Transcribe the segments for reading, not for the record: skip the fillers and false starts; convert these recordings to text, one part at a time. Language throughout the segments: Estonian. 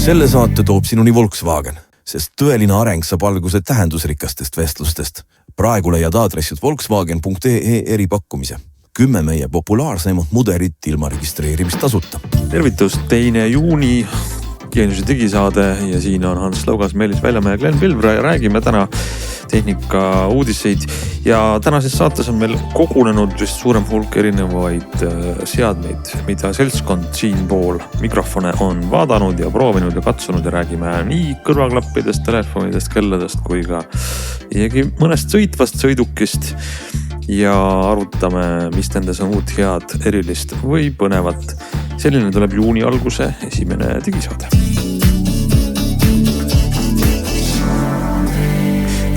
Selle saate toob sinuni Volkswagen, sest tõeline areng saab alguse tähendusrikastest vestlustest. Praegu leiad aadressid volkswagen.ee eripakkumise. 10 meie populaarseimat mudelit ilma registreerimistasuta. Tervitus, 2. juuni Geeniuse digisaade ja siin on Hans Laugas, Meelis Väljamäe ja Glen Pilvre ja räägime täna tehnika uudiseid ja tänases saates on meil kogunenud just suurem hulk erinevaid seadmeid, mida seltskond siinpool mikrofone on vaadanud ja proovinud ja katsunud ja räägime nii kõrvaklappidest, telefonidest, kelladest kui ka isegi mõnest sõitvast sõidukist ja arutame, mis nendes on uut, head, erilist või põnevat. Selline tuleb juuni alguse esimene digisaade.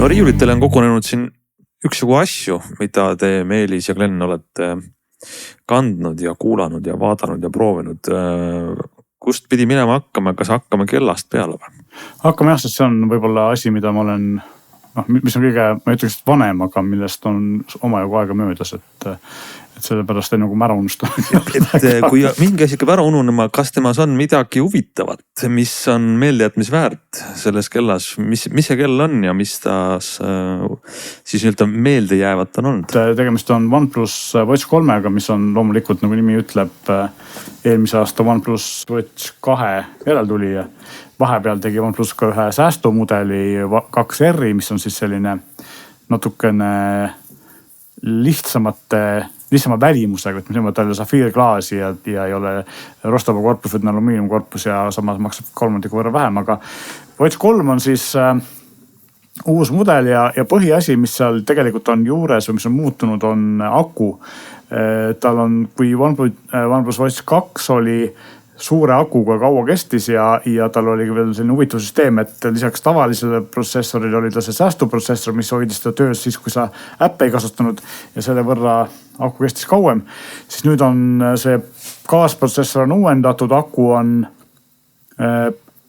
No riiulitele on kogunenud siin üksjagu asju, mida te, Meelis ja Glen, olete kandnud ja kuulanud ja vaadanud ja proovinud. Kust pidi minema hakkama, kas hakkame kellast peale või? Hakkame jah, sest see on võib-olla asi, mida ma olen, mis on kõige, ma ütleks vanem, aga millest on omajagu aega möödas, et sellepärast ei nagu ära unustanud. Kui mingi asi käib ära ununema, kas temas on midagi huvitavat, mis on meeldejätmisväärt selles kellas, mis see kell on ja mis taas siis meelde jäävat on olnud? Tegemist on OnePlus Watch 3-ga, mis on loomulikult, nagu nimi ütleb, eelmise aasta OnePlus Watch 2 järeltulija. Vahepeal tegi OnePlus ka ühe säästumudeli 2R, mis on siis selline natukene lihtsama välimusega, et ta oli safiirklaasi ja ei ole rostava korpus, või alumiiniumkorpus ja samas maksab 3 võrra vähem, aga Watch 3 on siis uus mudel ja põhiasi, mis seal tegelikult on juures või mis on muutunud, on aku. Tal on, kui OnePlus Watch 2 oli suure akuga kaua kestis ja tal oli veel selline huvitav süsteem, et lisaks tavalisele protsessorile oli ta see säästuprotsessor, mis hoidis seda töös siis, kui sa äppe ei kasutanud ja selle võrra aku kestis kauem. Siis nüüd on see kaasprotsessor on uuendatud, aku on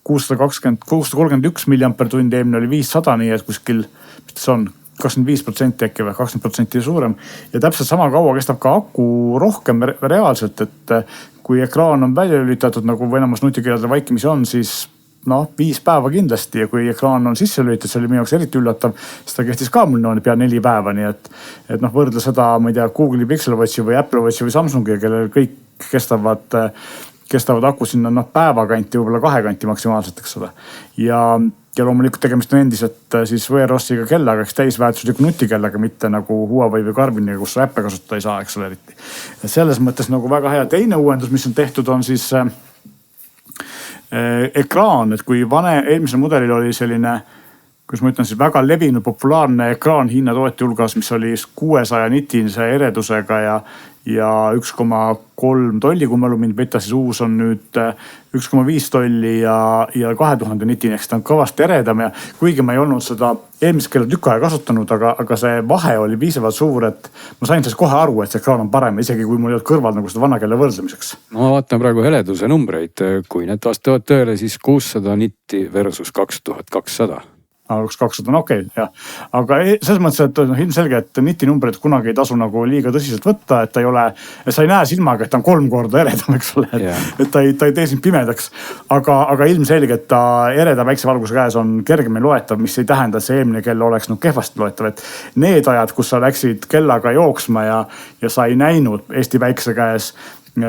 631 mAh, eelmine oli 500, nii et kuskil, mis see on, 25% äkki või 20% suurem. Ja täpselt sama kaua kestab ka aku rohkem reaalselt, et kui ekraan on välja lülitatud, nagu enamus nutikirjadel vaikimisi on, siis 5 päeva kindlasti ja kui ekraan on sisse lülitatud, see oli minu jaoks eriti üllatav, siis ta kestis ka mul pea 4 päeva, nii et võrdle seda, ma ei tea, Google'i Pixel Watchi või Apple Watchi või Samsungi, kellel kõik kestavad aku sinna päeva kanti, võib-olla 2 kanti maksimaalselt, eks ole. Ja loomulikult tegemist on endiselt siis Wear OS-iga kellaga, eks täisväärtusliku nutikellaga, mitte nagu Huawei või Garminiga, kus sa äppe kasutada ei saa, eks ole eriti. Ja selles mõttes nagu väga hea. Teine uuendus, mis on tehtud, on siis ekraan, et kui eelmisel mudelil oli selline, kus ma ütlen siis väga levinud populaarne ekraan hinnatooti hulgas, mis oli 600 nitinise eredusega ja 1,3 tolli, kui mälu mind peta, siis uus on nüüd 1,5 tolli ja 2000 nitine, eks ta on kõvasti eredam ja kuigi ma ei olnud seda eelmist kella tükk aega kasutanud, aga see vahe oli piisavalt suur, et ma sain siis kohe aru, et see ekraan on parem, isegi kui mul ei olnud kõrval nagu seda vana kella võrdlemiseks. Ma vaatan praegu heleduse numbreid, kui need vastavad tõele, siis 600 nitti versus 2200. 200 on okei, jah. Aga selles mõttes, et ilmselge, et nitinumbrid kunagi ei tasu nagu liiga tõsiselt võtta, et sa ei näe silmaga, et ta on 3 korda eredam, eks ole. Et ta ei tee sind pimedaks. Aga ilmselge, et ta ereda väikse valguse käes on kergemini loetav, mis ei tähenda, et see eelmine kell oleks kehvasti loetav. Et need ajad, kus sa läksid kellaga jooksma ja sa ei näinud Eesti väikse käes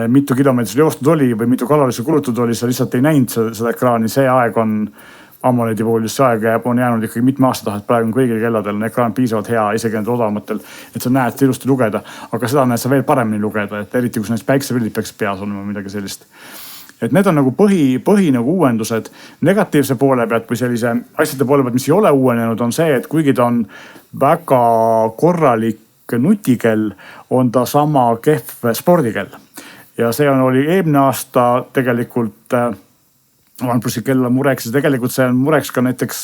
mitu kilomeetrit joostud oli või mitu kalorisse kulutud oli, sa lihtsalt ei näinud seda ekraani, see aeg on AMOLED-i puhul just see aeg on jäänud ikkagi mitme aasta taha, et praegu kõigil kelladel on ekraan piisavalt hea, isegi need odavamatel, et sa näed seda ilusti lugeda, aga seda näed sa veel paremini lugeda, et eriti kus näiteks päiksepildid peaks peas olema midagi sellist. Et need on nagu põhi nagu uuendused. Negatiivse poole pealt või sellise asjade poole pealt, mis ei ole uuenenud, on see, et kuigi ta on väga korralik nutikell, on ta sama kehv spordikell. Ja see oli eelmine aasta tegelikult OnePlusi kella mureks ja tegelikult see on mureks ka näiteks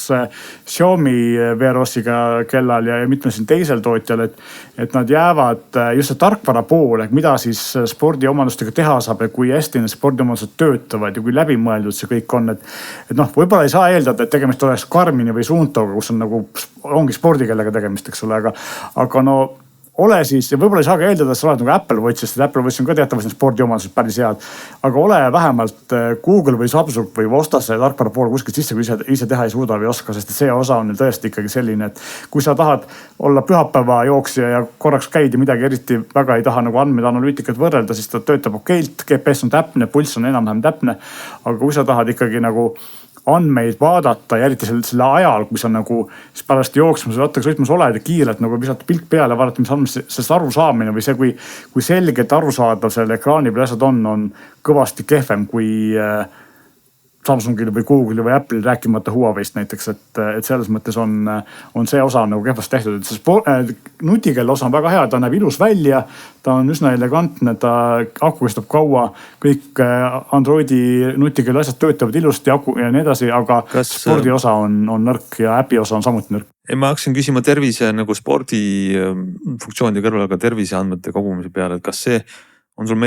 Xiaomi Wear OS-iga kellal ja mitmel siin teisel tootjal, et nad jäävad just see tarkvara poole, mida siis spordiomandustega teha saab ja kui hästi need spordiomandused töötavad ja kui läbimõeldud see kõik on, et võib-olla ei saa eeldada, et tegemist oleks Garmini või Suuntoga, kus on nagu ongi spordikellega tegemist, eks ole, aga ole siis, ja võib-olla ei saa ka eeldada, et sa oled nagu Apple Watch, sest Apple Watch on ka teatavasti spordiomadused päris head. Aga ole vähemalt Google või Samsung või osta see tarkvara pool kuskilt sisse, kui ise teha ei suuda või oska, sest see osa on tõesti ikkagi selline, et kui sa tahad olla pühapäeva jooksja ja korraks käid ja midagi eriti väga ei taha nagu andmed analüütikat võrrelda, siis ta töötab okeilt, GPS on täpne, pulss on enam-vähem täpne. Aga kui sa tahad ikkagi nagu andmeid vaadata ja eriti selle ajal, kui sa nagu siis pärast jooksmas või rattaga sõitmas oled ja kiirelt nagu visata pilk peale, vaadata, mis andmest sellest aru saamine või see, kui selgelt arusaadav selle ekraani peal asjad on kõvasti kehvem kui Samsungil või Google'il või Apple'il, rääkimata Huawei'st näiteks, et selles mõttes on see osa nagu kehvast tehtud. Et see nutikella osa on väga hea, ta näeb ilus välja, ta on üsna elegantne, ta aku kestab kaua, kõik Androidi nutikella asjad töötavad ilusti aku ja nii edasi, aga spordi osa on nõrk ja äpi osa on samuti nõrk. Ma hakkasin küsima tervise nagu spordi funktsioonide kõrval ka terviseandmete kogumise peale, et kas see on sul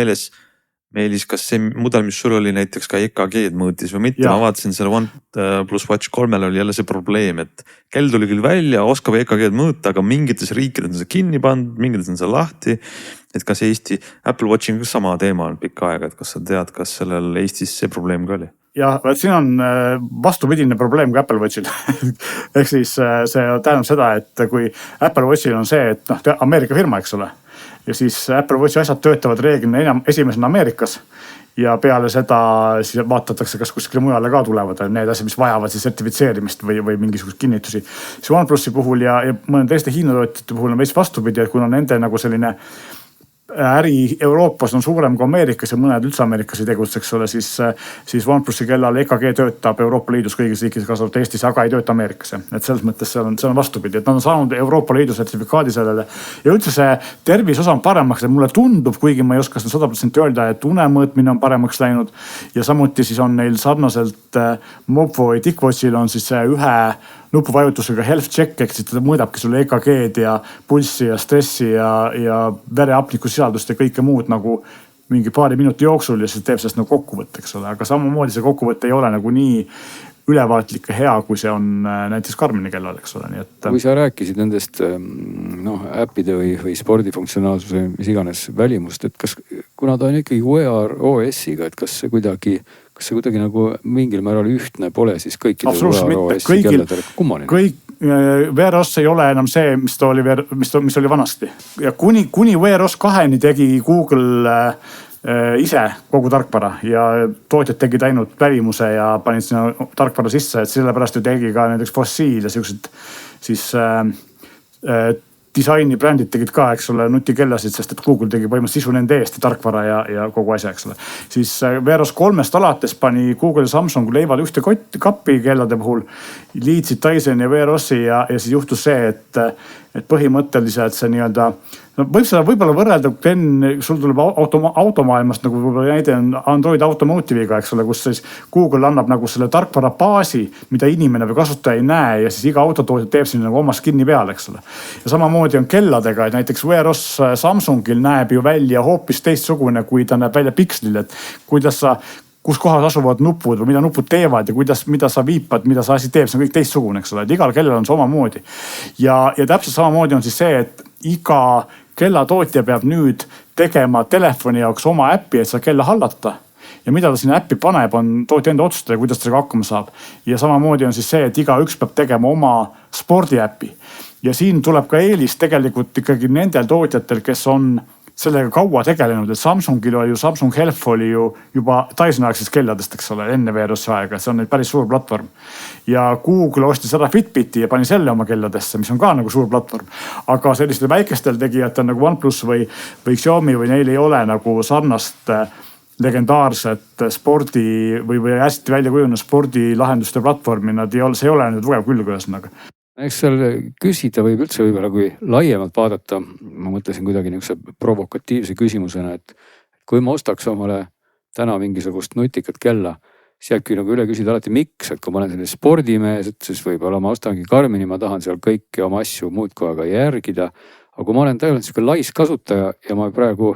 Meelis, kas see mudel, mis sul oli näiteks ka EKG-d mõõtis või mitte, ma vaatasin selle OnePlus Watch 3-l oli jälle see probleem, et kell tuli küll välja, oskab EKG-d mõõta, aga mingites riikides on see kinni pandud, mingites on see lahti. Et kas Eesti Apple Watching sama teema on pikka aega, et kas sa tead, kas sellel Eestis see probleem ka oli? Ja siin on vastupidine probleem kui Apple Watchil. Ehk siis see tähendab seda, et kui Apple Watchil on see, et Ameerika firma, eks ole. Ja siis Apple Watchi asjad töötavad reeglina esimesena Ameerikas ja peale seda siis vaatatakse, kas kuskile mujale ka tulevad need asjad, mis vajavad siis sertifitseerimist või mingisugust kinnitusi. See OnePlusi puhul ja mõne teiste Hiina tootjate puhul on veits vastupidi, et kuna nende nagu selline äri Euroopas on suurem kui Ameerikas ja mõned üldse Ameerikas ei tegutse, eks ole, siis OnePlusi kellal EKG töötab Euroopa Liidus kõigis riikides, kaasa arvatud Eestis, aga ei tööta Ameerikas. Et selles mõttes see on vastupidi, et nad on saanud Euroopa Liidu sertifikaadi sellele. Ja üldse see tervisosa on paremaks, et mulle tundub, kuigi ma ei oska seda 100% öelda, et unemõõtmine on paremaks läinud. Ja samuti siis on neil sarnaselt Movo ja TicWatchil on siis ühe nupuvajutusega health check, ehk siis ta mõõdabki sulle EKG-d ja pulssi ja stressi ja verehapniku sisaldust ja kõike muud nagu mingi paari minuti jooksul ja siis teeb sellest nagu kokkuvõtte, eks ole. Aga samamoodi see kokkuvõte ei ole nagu nii ülevaatlik ja hea, kui see on näiteks Garmini kellal, eks ole. Nii et... Kui sa rääkisid nendest äppide või spordifunktsionaalsuse, mis iganes välimust, et kas, kuna ta on ikkagi Wear OS-iga, et kas see kuidagi nagu mingil määral ühtne pole siis kõikidel Wear OS-i kelladel kummaline? Wear OS ei ole enam see, mis oli vanasti. Ja kuni Wear OS 2-ni tegi Google ise kogu tarkvara ja tootjad tegid ainult välimuse ja panid sinna tarkvara sisse, et sellepärast ju tegi ka näiteks Fossiil ja sellised siis disaini brändid tegid ka, eks ole, nutikellasid, sest et Google tegi põhimõtteliselt sisu nende eest ja tarkvara ja kogu asja, eks ole. Siis Wear OS 3-st alates pani Google ja Samsung leivad ühte kappi kellade puhul, liitsid Dyson ja Wear OS-i ja siis juhtus see, et põhimõtteliselt see nii-öelda, võib seda võib-olla võrrelda, sul tuleb automaailmast nagu võib-olla näide on Android Automotive'iga, eks ole, kus siis Google annab nagu selle tarkvara baasi, mida inimene või kasutaja ei näe ja siis iga autotootja teeb sinna nagu oma skinni peale, eks ole. Ja samamoodi on kelladega, et näiteks Wear OS Samsungil näeb ju välja hoopis teistsugune, kui ta näeb välja pikslil, et kuidas sa kus kohas asuvad nupud või mida nupud teevad ja mida sa viipad, mida sa asi teeb, see on kõik teistsugune, eks ole, et igal kellal on see omamoodi. Ja täpselt samamoodi on siis see, et iga kellatootja peab nüüd tegema telefoni jaoks oma äppi, et seda kella hallata. Ja mida ta sinna äppi paneb, on tootja enda otsustada, kuidas ta sellega hakkama saab. Ja samamoodi on siis see, et igaüks peab tegema oma spordiäppi. Ja siin tuleb ka eelis tegelikult ikkagi nendel tootjatel, kes on sellega kaua tegelenud, et Samsungil oli ju, Samsung Health oli ju juba Dyson aegsest kelladest, eks ole, enne Wear OS aega, et see on nüüd päris suur platvorm. Ja Google ostis ära Fitbiti ja pani selle oma kelladesse, mis on ka nagu suur platvorm. Aga sellistel väikestel tegijatel nagu OnePlus või Xiaomi või neil ei ole nagu sarnast legendaarset spordi või hästi välja kujunenud spordilahenduste platvormi, see ei ole nüüd tugev külg ühesõnaga. Eks seal küsida võib üldse võib-olla, kui laiemalt vaadata, ma mõtlesin kuidagi niisuguse provokatiivse küsimusena, et kui ma ostaks omale täna mingisugust nutikat kella, siis jääbki nagu üle küsida alati miks, et kui ma olen selline spordimees, et siis võib-olla ma ostangi Garmini, ma tahan seal kõiki oma asju muudkui aga järgida. Aga kui ma olen tegelikult niisugune laiskasutaja ja ma praegu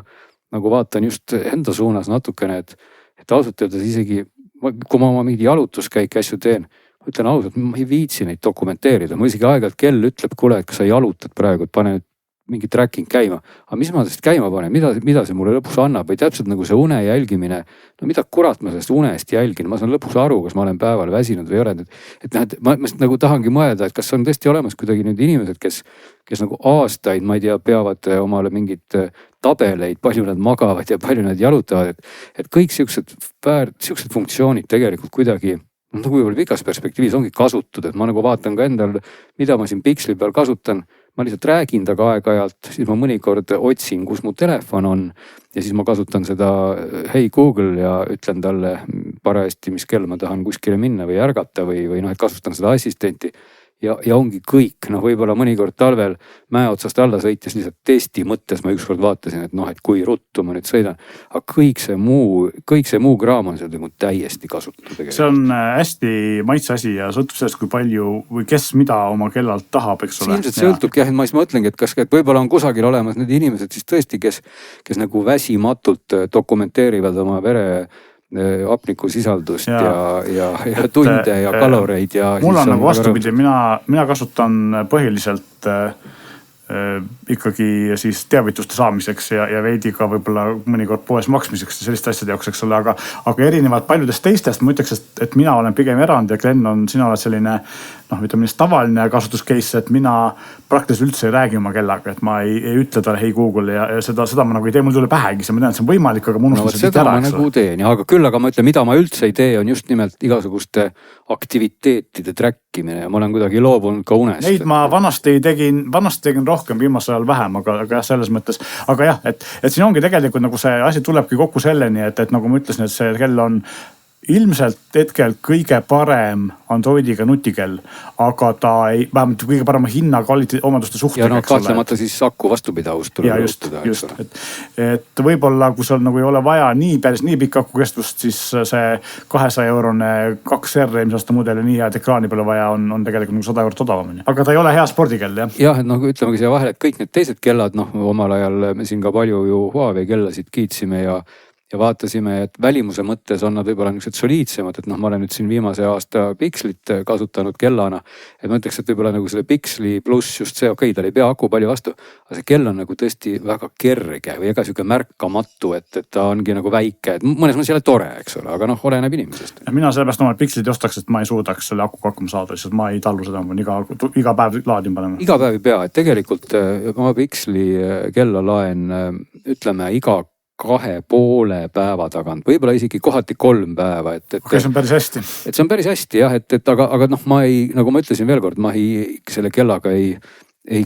nagu vaatan just enda suunas natukene, et ausalt öeldes isegi, kui ma oma mingi jalutuskäik asju teen, ütlen ausalt, ma ei viitsi neid dokumenteerida. Ma isegi aeg-ajalt kell ütleb, kuule, et kas sa jalutad praegu, et pane nüüd mingi tracking käima. Aga mis ma sellest käima panen, mida see mulle lõpuks annab või täpselt nagu see une jälgimine. No mida kurat ma sellest unest jälgin, ma saan lõpuks aru, kas ma olen päeval väsinud või ei ole. Et noh, et ma nagu tahangi mõelda, et kas on tõesti olemas kuidagi nüüd inimesed, kes nagu aastaid, ma ei tea, peavad omale mingit tabeleid, palju nad magavad ja palju nad jalutavad. Et kõik siuksed funktsioonid tegelikult kuidagi nagu võib-olla pikas perspektiivis ongi kasutud, et ma nagu vaatan ka endal, mida ma siin Pixli peal kasutan. Ma lihtsalt räägin taga aeg-ajalt, siis ma mõnikord otsin, kus mu telefon on ja siis ma kasutan seda Hey Google ja ütlen talle parajasti, mis kell ma tahan kuskile minna või ärgata või noh, et kasutan seda assistenti. Ja ongi kõik, noh võib-olla mõnikord talvel mäe otsast alla sõites lihtsalt testi mõttes ma ükskord vaatasin, et noh, et kui ruttu ma nüüd sõidan. Aga kõik see muu kraam on seal nagu täiesti kasutu tegelikult. See on hästi maitse asi ja sõltub sellest, kui palju või kes mida oma kellalt tahab, eks ole. Ilmselt sõltubki jah, et ma siis mõtlengi, et kas võib-olla on kusagil olemas need inimesed siis tõesti, kes nagu väsimatult dokumenteerivad oma vere hapnikusisaldust ja tunde ja kaloreid ja. Mul on nagu vastupidi, mina kasutan põhiliselt ikkagi siis teavituste saamiseks ja veidi ka võib-olla mõnikord poes maksmiseks ja selliste asjade jaoks, eks ole, aga erinevalt paljudest teistest ma ütleks, et mina olen pigem erand ja Glen sina oled selline noh, ütleme nii tavaline kasutuscase, et mina praktiliselt üldse ei räägi oma kellaga, et ma ei ütle talle Hey Google ja seda ma nagu ei tee, mul tule pähegi, ma tean, et see on võimalik, aga ma unustan seda ära. Nagu teen, aga küll, aga ma ütlen, mida ma üldse ei tee, on just nimelt igasuguste aktiviteetide trackimine ja ma olen kuidagi loobunud ka unest. Neid ma vanasti tegin rohkem, viimasel ajal vähem, aga jah, selles mõttes. Aga jah, et siin ongi tegelikult nagu see asi tulebki kokku selleni, et nagu ma ütlesin, et see kell on ilmselt hetkel kõige parem Androidiga nutikell, aga ta ei, vähemalt kõige parema hinna omaduste suhtega. Ja no kahtlemata siis aku vastupidavust tuleb rõhutada. Just. Et võib-olla, kui sul nagu ei ole vaja päris nii pikka akukestvust, siis see 200-eurone 2R eelmise aasta mudel ja nii head ekraani peale vaja on tegelikult nagu 100 eurot odavam. Aga ta ei ole hea spordikell, jah. Jah, et noh, ütlemegi siia vahele, et kõik need teised kellad, noh omal ajal me siin ka palju ju Huawei kellasid kiitsime ja vaatasime, et välimuse mõttes on nad võib-olla niisugused soliidsemad, et noh, ma olen nüüd siin viimase aasta Pixlit kasutanud kellana. Et ma ütleks, et võib-olla nagu selle Pixli pluss just see, okei, tal ei pea aku palju vastu, aga see kell on nagu tõesti väga kerge või ega siuke märkamatu, et ta ongi nagu väike, et mõnes mõttes jälle tore, eks ole, aga noh, oleneb inimesest. Mina sellepärast oma Pixlit ostaks, et ma ei suudaks selle akuga hakkama saada, lihtsalt ma ei tallu seda, ma iga päev laadin panema. Iga päev ei pea, et tegelikult ma Pixli kella laen, ütleme iga 2,5 päeva tagant, võib-olla isegi kohati 3 päeva. Okay, see on päris hästi. Et see on päris hästi jah, aga noh, ma ei, nagu ma ütlesin veel kord, ma selle kellaga ei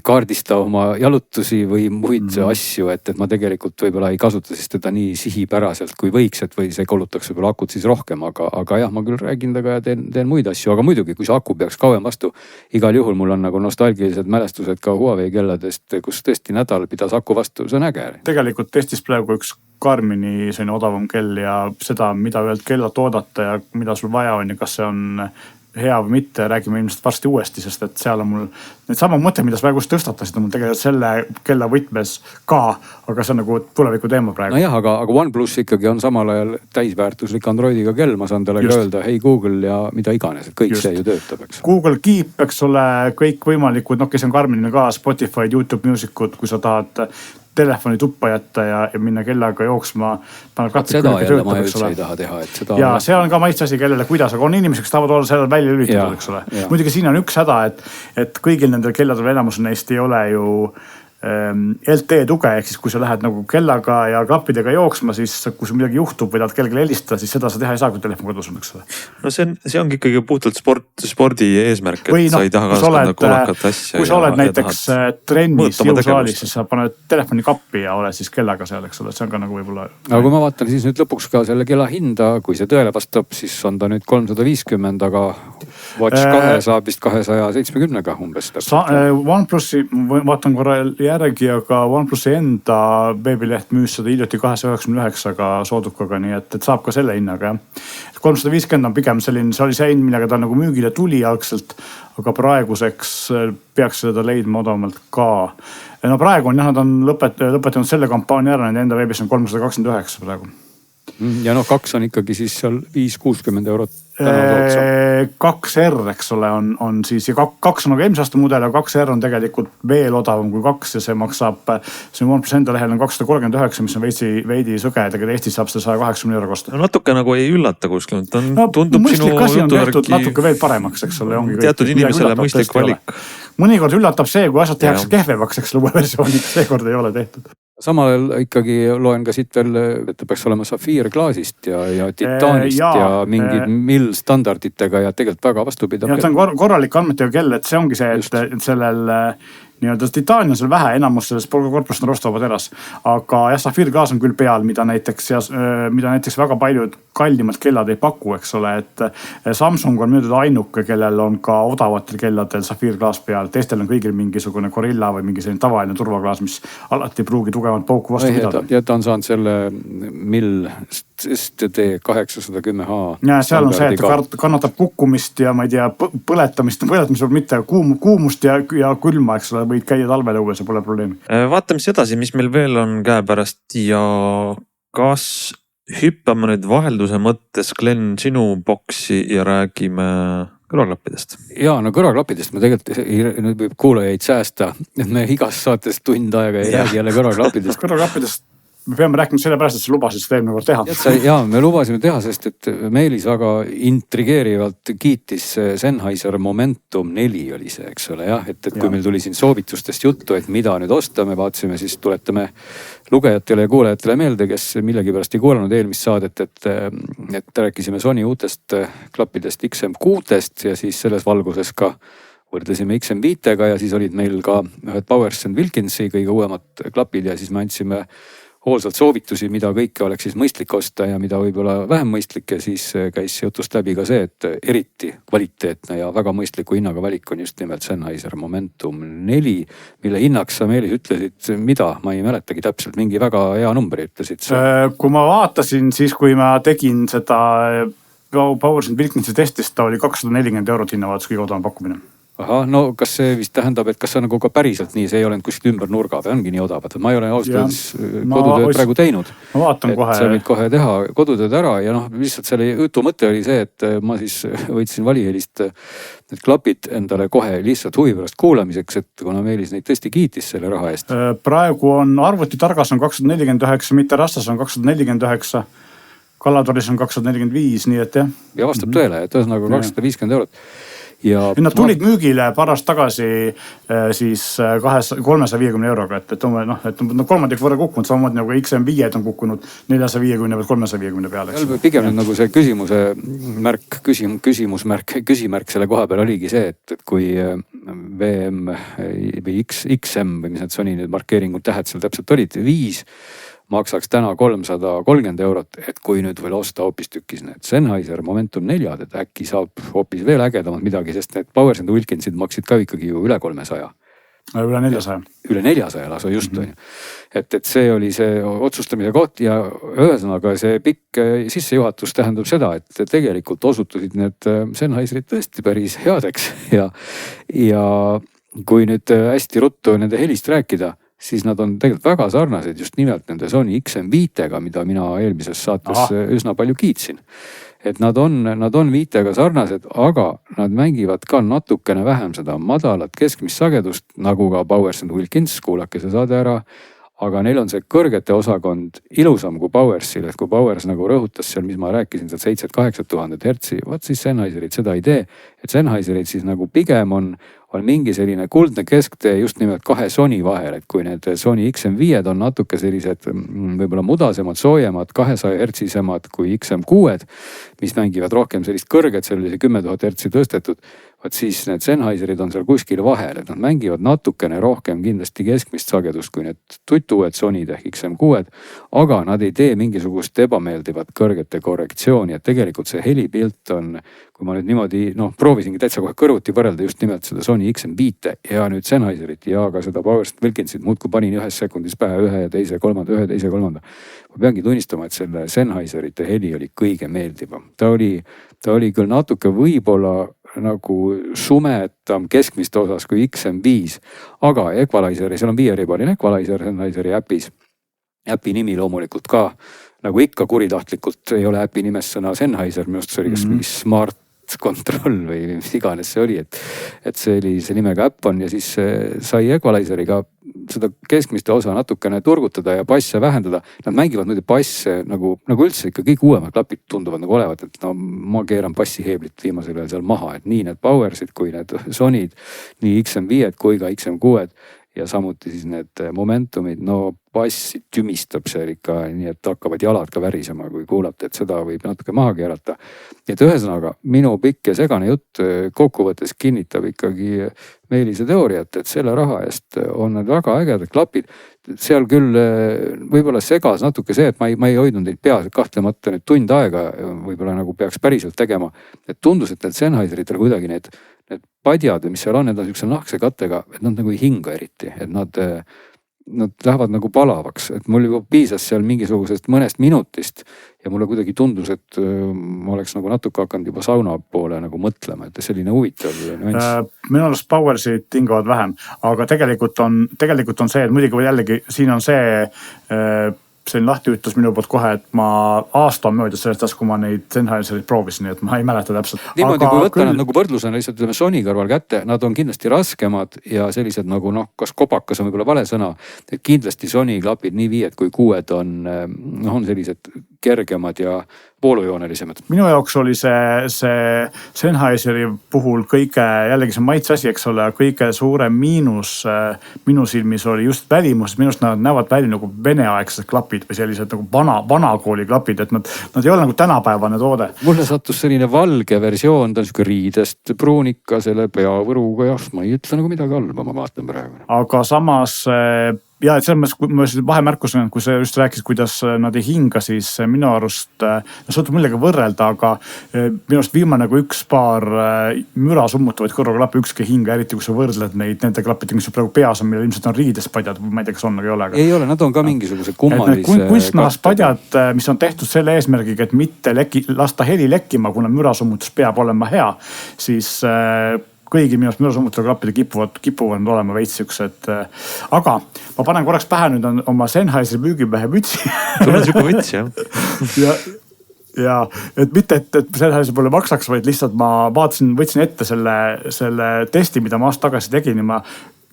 kaardista oma jalutusi või muid asju, et ma tegelikult võib-olla ei kasuta siis teda nii sihipäraselt kui võiks, et või see kulutaks võib-olla akut siis rohkem, aga jah, ma küll räägin taga ja teen muid asju, aga muidugi, kui see aku peaks kauem vastu, igal juhul mul on nagu nostalgilised mälestused ka Huawei kelladest, kus tõesti nädal pidas aku vastu, see on äge. Tegelikult Eestis praegu üks Garmini selline odavam kell ja seda, mida ühelt kellat oodata ja mida sul vaja on ja kas see on hea või mitte, räägime ilmselt varsti uuesti, sest et seal on mul need sama mõte, mida sa praegu tõstatasid, on mul tegelikult selle kella võtmes ka, aga see on nagu tuleviku teema praegu. No jah, aga OnePlus ikkagi on samal ajal täisväärtuslik Androidiga kell, ma saan talle ka öelda Hey Google ja mida iganes, et kõik see ju töötab, eks. Google Keep, eks ole, kõik võimalikud, kes on Garminil ka, Spotify, YouTube Musicut, kui sa tahad telefoni tuppa jätta ja minna kellaga jooksma. Seda jälle ma üldse ei taha teha. Ja see on ka maitse asi kellele, kuidas, aga on inimesed, kes tahavad olla sellel välja lülitatud, eks ole. Muidugi siin on üks häda, et kõigil nendel kelladel enamus neist ei ole ju LTE tuge, ehk siis kui sa lähed nagu kellaga ja klappidega jooksma, siis kui sul midagi juhtub või tahad kellelegi helistada, siis seda sa teha ei saa, kui telefon kodus on, eks ole. No see ongi ikkagi puhtalt spordi eesmärk, et sa ei taha kasutada kulakat asja. Kui sa oled näiteks trennis, jõusaalis, siis sa paned telefoni kappi ja oled siis kellaga seal, eks ole, see on ka nagu võib-olla. Aga kui ma vaatan siis nüüd lõpuks ka selle kella hinda, kui see tõele vastab, siis on ta nüüd 350, aga Watch 2 saab vist 270-ga umbes. OnePlusi, vaatan korra järgi, aga OnePlusi enda veebileht müüs seda hiljuti 299-ga soodukaga, nii et saab ka selle hinnaga. 350 on pigem selline, see oli see hind, millega ta nagu müügile tuli algselt, aga praeguseks peaks seda leidma odavamalt ka. No praegu on jah, nad on lõpetanud selle kampaania ära, nende enda veebis on 329 praegu. ja noh, 2 on ikkagi siis seal 5-60 eurot. 2R, eks ole, on siis ja 2 on nagu eelmise aasta mudel ja 2R on tegelikult veel odavam kui 2 ja see maksab, see OnePlus lehel on 239, mis on veidi sõge, tegelikult Eestis saab seda 180 euro kosta. No natuke nagu ei üllata kuskil, tundub sinu jutu järgi natuke veel paremaks, eks ole. Teatud inimesele mõistlik valik. Mõnikord üllatab see, kui asjad tehakse kehvemaks, eks uue versiooniga, seekord ei ole tehtud. Samal ajal ikkagi loen ka siit veel, et ta peaks olema safiirklaasist ja titaanist ja mingid mill standarditega ja tegelikult väga vastupidav. Ja ta on korralik andmetega kell, et see ongi see, et sellel nii-öelda titaani on seal vähe, enamus sellest korpust on rostova teras. Aga jah, safiirklaas on küll peal, mida näiteks väga paljud kallimad kellad ei paku, eks ole. Et Samsung on nüüd ainuke, kellel on ka odavatel kelladel safiirklaas peal. Teistel on kõigil mingisugune Gorilla või mingi selline tavaline turvaklaas, mis alati pruugi tugevat pauku vastu pidada. Ja ta on saanud selle mill STD810H. Ja seal on see, et ta kannatab kukkumist ja ma ei tea, põletamist mitte kuumust ja külma, eks ole. Võid käia talvel õues ja pole probleemi. Vaatame siis edasi, mis meil veel on käepärast ja kas hüppame nüüd vahelduse mõttes, Glen, sinu boksi ja räägime kõrvaklappidest. Ja no kõrvaklappidest me tegelikult nüüd võib kuulajaid säästa, et me igas saates tund aega ei räägi jälle kõrvaklappidest. Kõrvaklappidest me peame rääkima sellepärast, et sa lubasid seda eelmine kord teha. Ja me lubasime teha, sest et Meelis väga intrigeerivalt kiitis Sennheiser Momentum 4 oli see, eks ole, jah. Et kui meil tuli siin soovitustest juttu, et mida nüüd osta, me vaatasime, siis tuletame lugejatele ja kuulajatele meelde, kes millegipärast ei kuulanud eelmist saadet, et rääkisime Sony uutest klappidest XM6-st ja siis selles valguses ka võrdlesime XM5-ga ja siis olid meil ka ühed Bowers & Wilkinsi kõige uuemad klapid ja siis me andsime hoolsalt soovitusi, mida kõike oleks siis mõistlik osta ja mida võib-olla vähem mõistlik ja siis käis jutust läbi ka see, et eriti kvaliteetne ja väga mõistliku hinnaga valik on just nimelt Sennheiser Momentum 4, mille hinnaks sa Meelis ütlesid, mida? Ma ei mäletagi täpselt, mingi väga hea numbri ütlesid. Kui ma vaatasin, siis kui ma tegin seda Bowers & Wilkinsi testist, ta oli 240 eurot hinnavaatus kõige odavam pakkumine. Aha, no kas see vist tähendab, et kas see on nagu ka päriselt nii, see ei ole kuskilt ümber nurga või ongi nii odavat, et ma ei ole ausalt kodutööd praegu teinud. Ma vaatan kohe. Sa võid kohe teha kodutööd ära ja noh, lihtsalt selle jutu mõte oli see, et ma siis võtsin Valihelist need klapid endale kohe lihtsalt huvi pärast kuulamiseks, et kuna Meelis neid tõesti kiitis selle raha eest. Praegu on arvutitargas on 249, mitte Rastas on 249, Kalatoris on 245, nii et jah. Ja vastab tõele, et ühesõnaga 250 eurot. Nad tulid müügile parast tagasi siis 350 euroga, et kolmandik võrra kukkunud, samamoodi nagu XM5 on kukkunud 450 või 350 peale. Pigem nüüd nagu see küsimärk selle koha peal oligi see, et kui VM või XM või mis need Sony nüüd markeeringud tähed seal täpselt olid, 5 maksaks täna 330 eurot, et kui nüüd veel osta hoopis tükis need Sennheiser Momentum 4, et äkki saab hoopis veel ägedamad midagi, sest need Bowers & Wilkinsid maksid ka ikkagi ju üle 300. Üle 400. Üle 400 lasa just on ju. Et see oli see otsustamise koht ja ühesõnaga see pikk sissejuhatus tähendab seda, et tegelikult osutusid need Sennheiserid tõesti päris headeks ja kui nüüd hästi ruttu nende helist rääkida, siis nad on tegelikult väga sarnased just nimelt nende Sony XM5-ga, mida mina eelmises saates üsna palju kiitsin. Et nad on 5-ga sarnased, aga nad mängivad ka natukene vähem seda madalat keskmist sagedust, nagu ka Bowers & Wilkins, kuulake see saade ära. Aga neil on see kõrgete osakond ilusam kui Bowersil, et kui Bowers nagu rõhutas seal, mis ma rääkisin, 7-8 tuhandet hertsi, vaat siis Sennheiserid seda ei tee. Et Sennheiserid siis nagu pigem on mingi selline kuldne kesktee just nimelt kahe Sony vahel, et kui need Sony XM5 on natuke sellised võib-olla mudasemad, soojemad, 200 hertsisemad kui XM6, mis mängivad rohkem sellist kõrget, sellise 10 000 hertsi tõstetud, vaat siis need Sennheiserid on seal kuskil vahel, et nad mängivad natukene rohkem kindlasti keskmist sagedust kui need tutued Sonyd ehk XM6, aga nad ei tee mingisugust ebameeldivat kõrgete korrektsiooni, et tegelikult see helipilt on, kui ma nüüd niimoodi, proovisingi täitsa kohe kõrvuti võrrelda just nimelt seda Sony XM5 ja nüüd Sennheiserit ja ka seda Bowers & Wilkinsit, muudkui panin 1 sekundis pähe ühe ja teise, kolmanda. Ma peangi tunnistama, et selle Sennheiserite heli oli kõige meeldivam. Ta oli küll natuke võib-olla nagu sumetam keskmiste osas kui XM5, aga equalizeri, seal on 5-ribaline equalizer Sennheiseri äpis. Äpi nimi loomulikult ka nagu ikka kuritahtlikult ei ole äpi nimes sõna Sennheiser, minu arust see oli kas mingi Smart Control või mis iganes see oli, et sellise nimega äpp on ja siis sai Equalizeriga seda keskmiste osa natukene turgutada ja basse vähendada. Nad mängivad muidu basse nagu üldse ikka kõik uuemad klapid tunduvad nagu olevat, et no ma keeran bassiheeblit viimasel ajal seal maha, et nii need Powersid kui need Sonyd, nii XM5 kui ka XM6 ja samuti siis need Momentumid, no bassi tümistab seal ikka nii, et hakkavad jalad ka värisema, kui kuulata, et seda võib natuke maha keerata. Et ühesõnaga minu pikk ja segane jutt kokkuvõttes kinnitab ikkagi Meelise teooriat, et selle raha eest on need väga ägedad klapid. Seal küll võib-olla segas natuke see, et ma ei hoidnud neid peas kahtlemata nüüd tund aega, võib-olla nagu peaks päriselt tegema. Et tundus, et need Sennheiseritel kuidagi need padjad, mis seal on, need on niisuguse nahkse kattega, et nad nagu ei hinga eriti, et nad lähevad nagu palavaks, et mul juba piisas seal mingisugusest mõnest minutist ja mulle kuidagi tundus, et ma oleks nagu natuke hakanud juba sauna poole nagu mõtlema, et selline huvitav nüanss. Minu arust Powersid hingavad vähem, aga tegelikult on see, et muidugi jällegi siin on see lahti ütles minu poolt kohe, et ma aasta on möödas sellest ajast, kui ma neid Sennheiserit proovisin, nii et ma ei mäleta täpselt. Niimoodi, kui võtta nad nagu võrdlusena lihtsalt ütleme Sony kõrval kätte, nad on kindlasti raskemad ja sellised nagu kas kopakas on võib-olla vale sõna, et kindlasti Sony klapid nii 5 kui 6 on sellised kergemad ja voolujoonelisemad. Minu jaoks oli see Sennheiseri puhul kõige, jällegi see maitse asi, eks ole, kõige suurem miinus minu silmis oli just välimus. Minust nad näevad välja nagu veneaegsed klapid või sellised nagu vanakooli klapid, et nad ei ole nagu tänapäevane toode. Mulle sattus selline valge versioon, ta on siuke riidest pruunika selle peavõruga ja ma ei ütle nagu midagi halba, ma vaatan praegu. Aga samas ja et selles mõttes, kui ma vahemärkus on, kui sa just rääkisid, kuidas nad ei hinga, siis minu arust, sõltub millega võrrelda, aga minu arust viimane kui üks paar müra summutavaid kõrvaklappe ükski hinga, eriti kui sa võrdled neid nende klappidega, mis praegu peas on, millel ilmselt on riidespadjad, ma ei tea, kas on, aga ei ole. Ei ole, nad on ka mingisuguse kummalise. Kunstnahast padjad, mis on tehtud selle eesmärgiga, et mitte lasta heli lekkima, kuna mürasummutus peab olema hea, siis kõigi minu arust mürasummutusega klappide kipuvad olema veits siuksed. Aga ma panen korraks pähe nüüd oma Sennheiseri püügipähe mütsi. Sul on siuke müts, jah? Ja et mitte, et Sennheiser pole maksaks, vaid lihtsalt ma võtsin ette selle testi, mida ma aasta tagasi tegin ja ma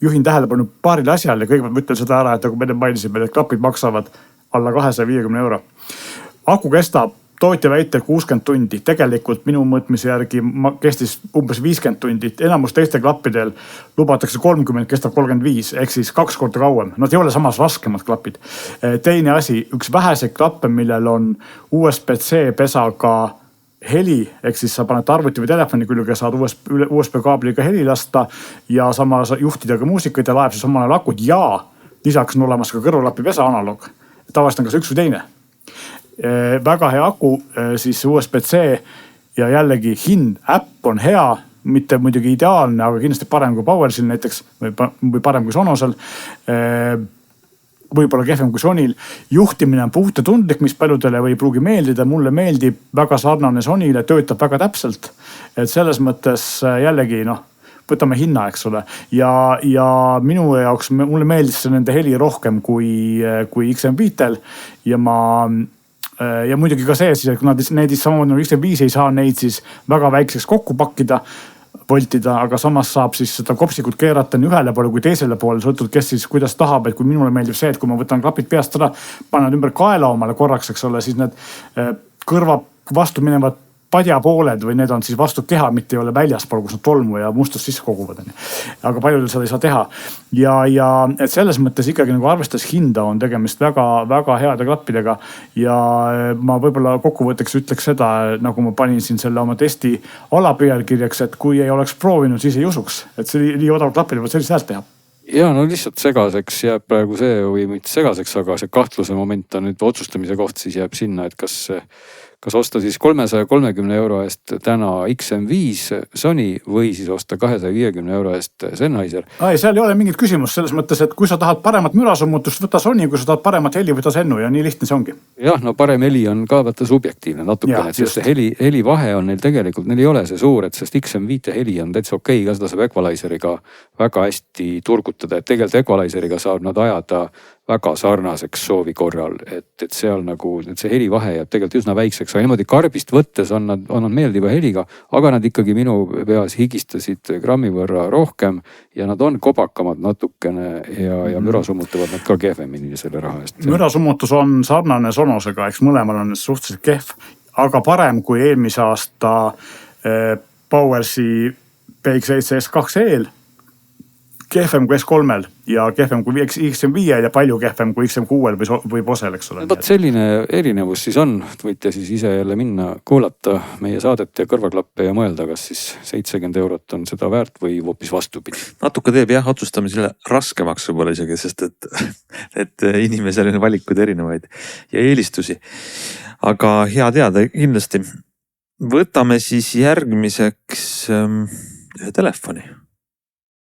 juhin tähelepanu paarile asjale ja kõigepealt mõtlen seda ära, et nagu me mainisime, et klapid maksavad alla 250 €. Aku kestab tootja väitel 60 tundi, tegelikult minu mõõtmise järgi kestis umbes 50 tundi, enamus teiste klappidel lubatakse 30, kestab 35, ehk siis 2 korda kauem. Nad ei ole samas raskemad klapid. Teine asi, üks väheseid klappe, millel on USB-C pesaga heli, ehk siis sa paned arvuti või telefoni külge, saad USB kaabliga heli lasta ja samas juhtida ka muusikat ja laeb siis omal akud ja lisaks on olemas ka kõrvaklapi pesa analoog. Tavaliselt on kas üks või teine. Väga hea aku, siis USB-C ja jällegi hind, äpp on hea, mitte muidugi ideaalne, aga kindlasti parem kui Powersil näiteks või parem kui Sonosel. Võib-olla kehvem kui Sonyl. Juhtimine on puht ja tundlik, mis paljudele või pruugi meeldida. Mulle meeldib väga sarnane Sonyle, töötab väga täpselt. Et selles mõttes jällegi võtame hinna, eks ole. Ja minu jaoks, mulle meeldis nende heli rohkem kui XM5-tel ja muidugi ka see siis, et kui neid samamoodi nagu XM5 ei saa neid siis väga väikseks kokku pakkida, voltida, aga samas saab siis seda kopsikut keerata nii ühele poole kui teisele poole, sõltub kes siis kuidas tahab, et kui minule meeldib see, et kui ma võtan klapid peast ära, panen ümber kaela omale korraks, eks ole, siis need kõrva vastu minevad padja pooled või need on siis vastu keha, mitte ei ole väljaspool, kus nad tolmu ja mustust sisse koguvad. Aga paljudel seda ei saa teha. Ja et selles mõttes ikkagi nagu arvestades hinda on tegemist väga, väga heade klappidega. Ja ma võib-olla kokkuvõtteks ütleks seda, nagu ma panin siin selle oma testi alapealkirjaks, et kui ei oleks proovinud, siis ei usuks, et see nii odav klapid võivad sellist häält teha. Ja no lihtsalt segaseks jääb praegu see või mitte segaseks, aga see kahtluse moment on nüüd otsustamise koht siis jääb sinna, et kas osta siis 330 € eest täna XM5 Sony või siis osta 250 € eest Sennheiser. Seal ei ole mingit küsimust selles mõttes, et kui sa tahad paremat mürasummutust, võta Sony, kui sa tahad paremat heli, võta Sennu ja nii lihtne see ongi. Jah, no parem heli on ka vaata subjektiivne natukene, et sest heli vahe on neil tegelikult, neil ei ole see suur, et sest XM5 heli on täitsa okei, ka seda saab Equalizeriga väga hästi turgutada, et tegelikult Equalizeriga saab nad ajada väga sarnaseks soovi korral, et seal nagu see helivahe jääb tegelikult üsna väikseks, aga niimoodi karbist võttes on nad meeldiva heliga, aga nad ikkagi minu peas higistasid grammi võrra rohkem ja nad on kobakamad natukene ja müra summutavad nad ka kehvemini selle raha eest. Müra summutus on sarnane Sonosega, eks mõlemal on suhteliselt kehv, aga parem kui eelmise aasta Powersi PX7 S2-l. Kehvem kui S3-l ja kehvem kui XM5-l ja palju kehvem kui XM6-l või Bosel, eks ole. Võt selline erinevus siis on, võite siis ise jälle minna kuulata meie saadet ja kõrvaklappe ja mõelda, kas siis 70 eurot on seda väärt või hoopis vastupidi. Natuke teeb jah otsustamisele raskemaks võib-olla isegi, sest et inimesel on valikuid erinevaid ja eelistusi. Aga hea teada kindlasti. Võtame siis järgmiseks telefoni.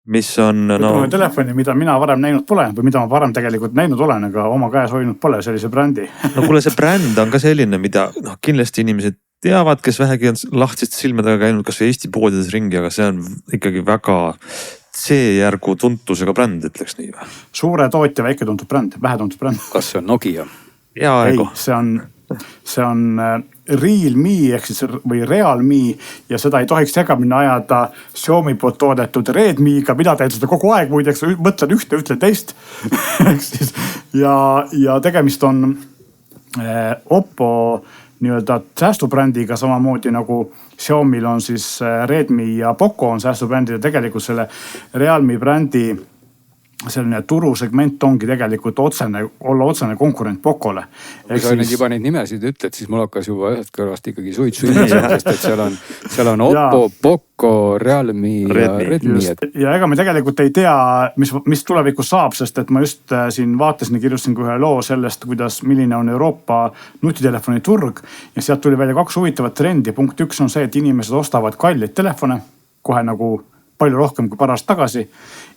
Mis on telefoni, mida mina varem näinud pole või mida ma varem tegelikult näinud olen, aga oma käes hoidnud pole sellise brändi. No kuule, see bränd on ka selline, mida kindlasti inimesed teavad, kes vähegi on lahtsiste silmadega käinud kas või Eesti poodides ringi, aga see on ikkagi väga C-järgu tuntusega bränd, ütleks nii või? Suure tootja väike tuntud bränd, vähe tuntud bränd. Kas see on Nokia? Ei, see on Realme ehk siis või Realme ja seda ei tohiks segamini ajada Xiaomi poolt toodetud Redmiga, mida teed seda kogu aeg, muideks mõtlen ühte, ütlen teist. ja tegemist on Oppo nii-öelda säästubrändiga samamoodi nagu Xiaomil on siis Redmi ja Poco on säästubrändid ja tegelikult selle Realme brändi selline turusegment ongi tegelikult olla otsene konkurent Pocole. Kui sa nüüd juba neid nimesid ütled, siis mul hakkas juba ühest kõrvast ikkagi suid süüdisema, sest et seal on Oppo, Poco, Realme ja Redmi. Ja ega me tegelikult ei tea, mis tulevikus saab, sest et ma just siin vaatasin ja kirjustasin ühe loo sellest, milline on Euroopa nutitelefoni turg ja sealt tuli välja 2 huvitavat trendi. Punkt 1 on see, et inimesed ostavad kalleid telefone kohe nagu palju rohkem kui paar aastat tagasi.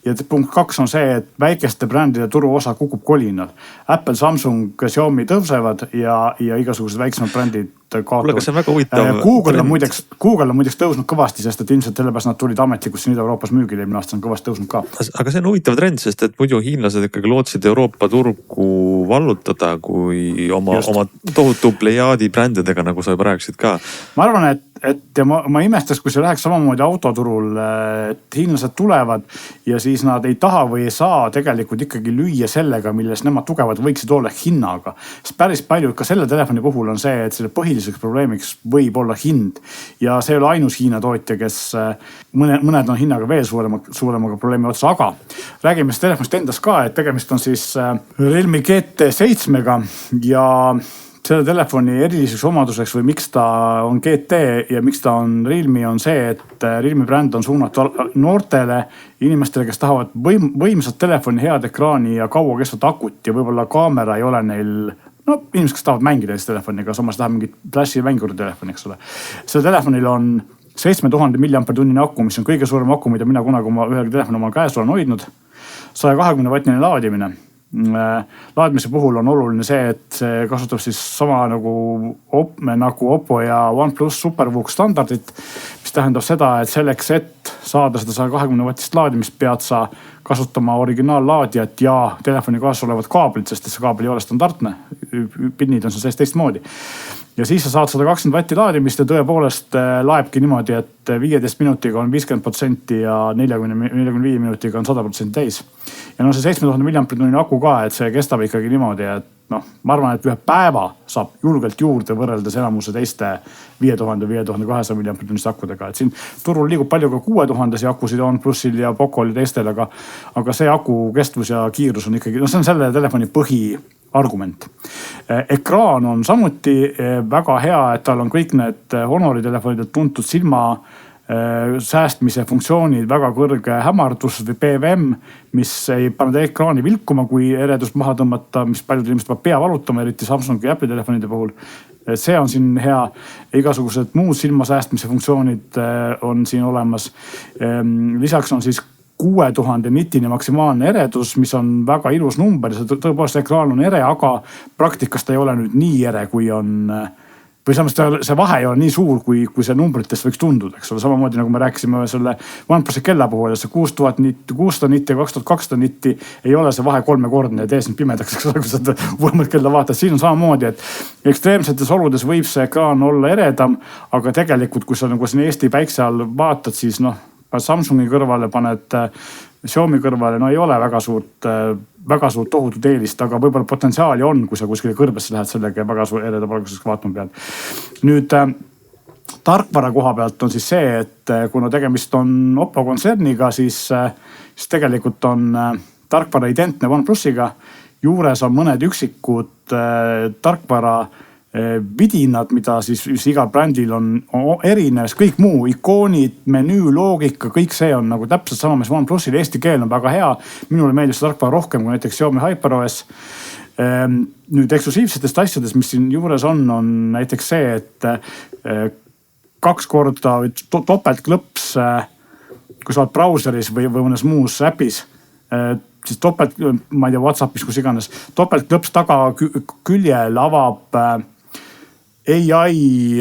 Ja punkt 2 on see, et väikeste brändide turuosa kukub kolinal. Apple, Samsung, Xiaomi tõusevad ja igasugused väiksemad brändid kaotavad. See on väga huvitav. Google on muideks tõusnud kõvasti, sest et ilmselt sellepärast nad tulid ametlikult siin Ida-Euroopas müügile, eelmine aasta on kõvasti tõusnud ka. Aga see on huvitav trend, sest et muidu hiinlased ikkagi lootsid Euroopa turgu vallutada kui oma tohutu plejaadi brändidega, nagu sa juba rääkisid ka. Ma arvan, et ma imestaks, kui see läheks samamoodi autoturul, et hiinlased tulevad ja siis nad ei taha või ei saa tegelikult ikkagi lüüa sellega, milles nemad tugevad võiksid olla hinnaga. Sest päris palju ka selle telefoni puhul on see, et selle põhiliseks probleemiks võib olla hind. Ja see ei ole ainus Hiina tootja, kes mõned on hinnaga veel suuremaga probleemi otsa. Aga räägime siis telefonist endas ka, et tegemist on siis Realme GT7-ga ja selle telefoni eriliseks omaduseks või miks ta on GT ja miks ta on Realme on see, et Realme bränd on suunatud noortele inimestele, kes tahavad võimsat telefoni, head ekraani ja kaua kestvat akut ja võib-olla kaamera ei ole neil, inimesed, kes tahavad mängida siis telefoniga, samas tahavad mingit flashi mänguri telefoni, eks ole. Selle telefonil on 7000 mAh aku, mis on kõige suurem aku, mida mina kunagi ühegi telefoni oma käes olen hoidnud. 120-wattine laadimine. Laadmise puhul on oluline see, et see kasutab siis sama nagu Oppo ja OnePlus SuperVOOC standardit, mis tähendab seda, et selleks, et saada seda 120-wattist laadimist, pead sa kasutama originaallaadijat ja telefoni kaasas olevat kaablit, sest see kaabel ei ole standardne. Pinnid on sellest teistmoodi. Ja siis sa saad 120 vatti laadimist ja tõepoolest laebki niimoodi, et 15 minutiga on 50% ja 45 minutiga on 100% täis. Ja see 7000 mAh aku ka, et see kestab ikkagi niimoodi, et ma arvan, et ühe päeva saab julgelt juurde võrreldes enamuse teiste 5000-5200 mAh akudega. Et siin turul liigub palju ka 6000 akusid on plussil ja Pocol ja teistel, aga see aku kestvus ja kiirus on ikkagi, see on selle telefoni põhiargument. Ekraan on samuti väga hea, et tal on kõik need Honori telefonidelt tuntud silma säästmise funktsioonid, väga kõrge hämardus või PVM, mis ei pane ekraani vilkuma, kui eredust maha tõmmata, mis paljud inimesed peab pea valutama, eriti Samsungi ja Apple telefonide puhul. See on siin hea. Igasugused muud silmasäästmise funktsioonid on siin olemas. Lisaks on siis 6000 nitini maksimaalne eredus, mis on väga ilus number. Tõepoolest ekraan on ere, aga praktikas ta ei ole nüüd nii ere, kui on või samas see vahe ei ole nii suur, kui see numbritest võiks tunduda, eks ole. Samamoodi nagu me rääkisime selle OnePlusi kella puhul, see 600 nitti ja 2200 nitti ei ole see vahe 3-kordne ja tee sind pimedaks, eks ole, kui sa uuemat kella vaatad. Siin on samamoodi, et ekstreemsetes oludes võib see ekraan olla eredam, aga tegelikult, kui sa nagu siin Eesti päikse all vaatad, siis noh, Samsungi kõrvale paned Xiaomi kõrvale, no ei ole väga suurt tohutut eelist, aga võib-olla potentsiaali on, kui sa kuskile kõrbesse lähed sellega väga suur ereda valgusega vaatama pead. Nüüd tarkvara koha pealt on siis see, et kuna tegemist on Oppo kontserniga, siis tegelikult on tarkvara identne OnePlusiga. Juures on mõned üksikud tarkvara vidinad, mida siis igal brändil on erinev, kõik muu, ikoonid, menüü, loogika, kõik see on nagu täpselt sama, mis OnePlusil. Eesti keel on väga hea. Minule meeldis tarkvara rohkem kui näiteks Xiaomi HyperOS. Nüüd eksklusiivsetest asjadest, mis siin juures on näiteks see, et 2 korda topeltklõps, kui sa oled brauseris või mõnes muus äpis, siis ma ei tea, WhatsAppis, kus iganes, topeltklõps taga küljel avab AI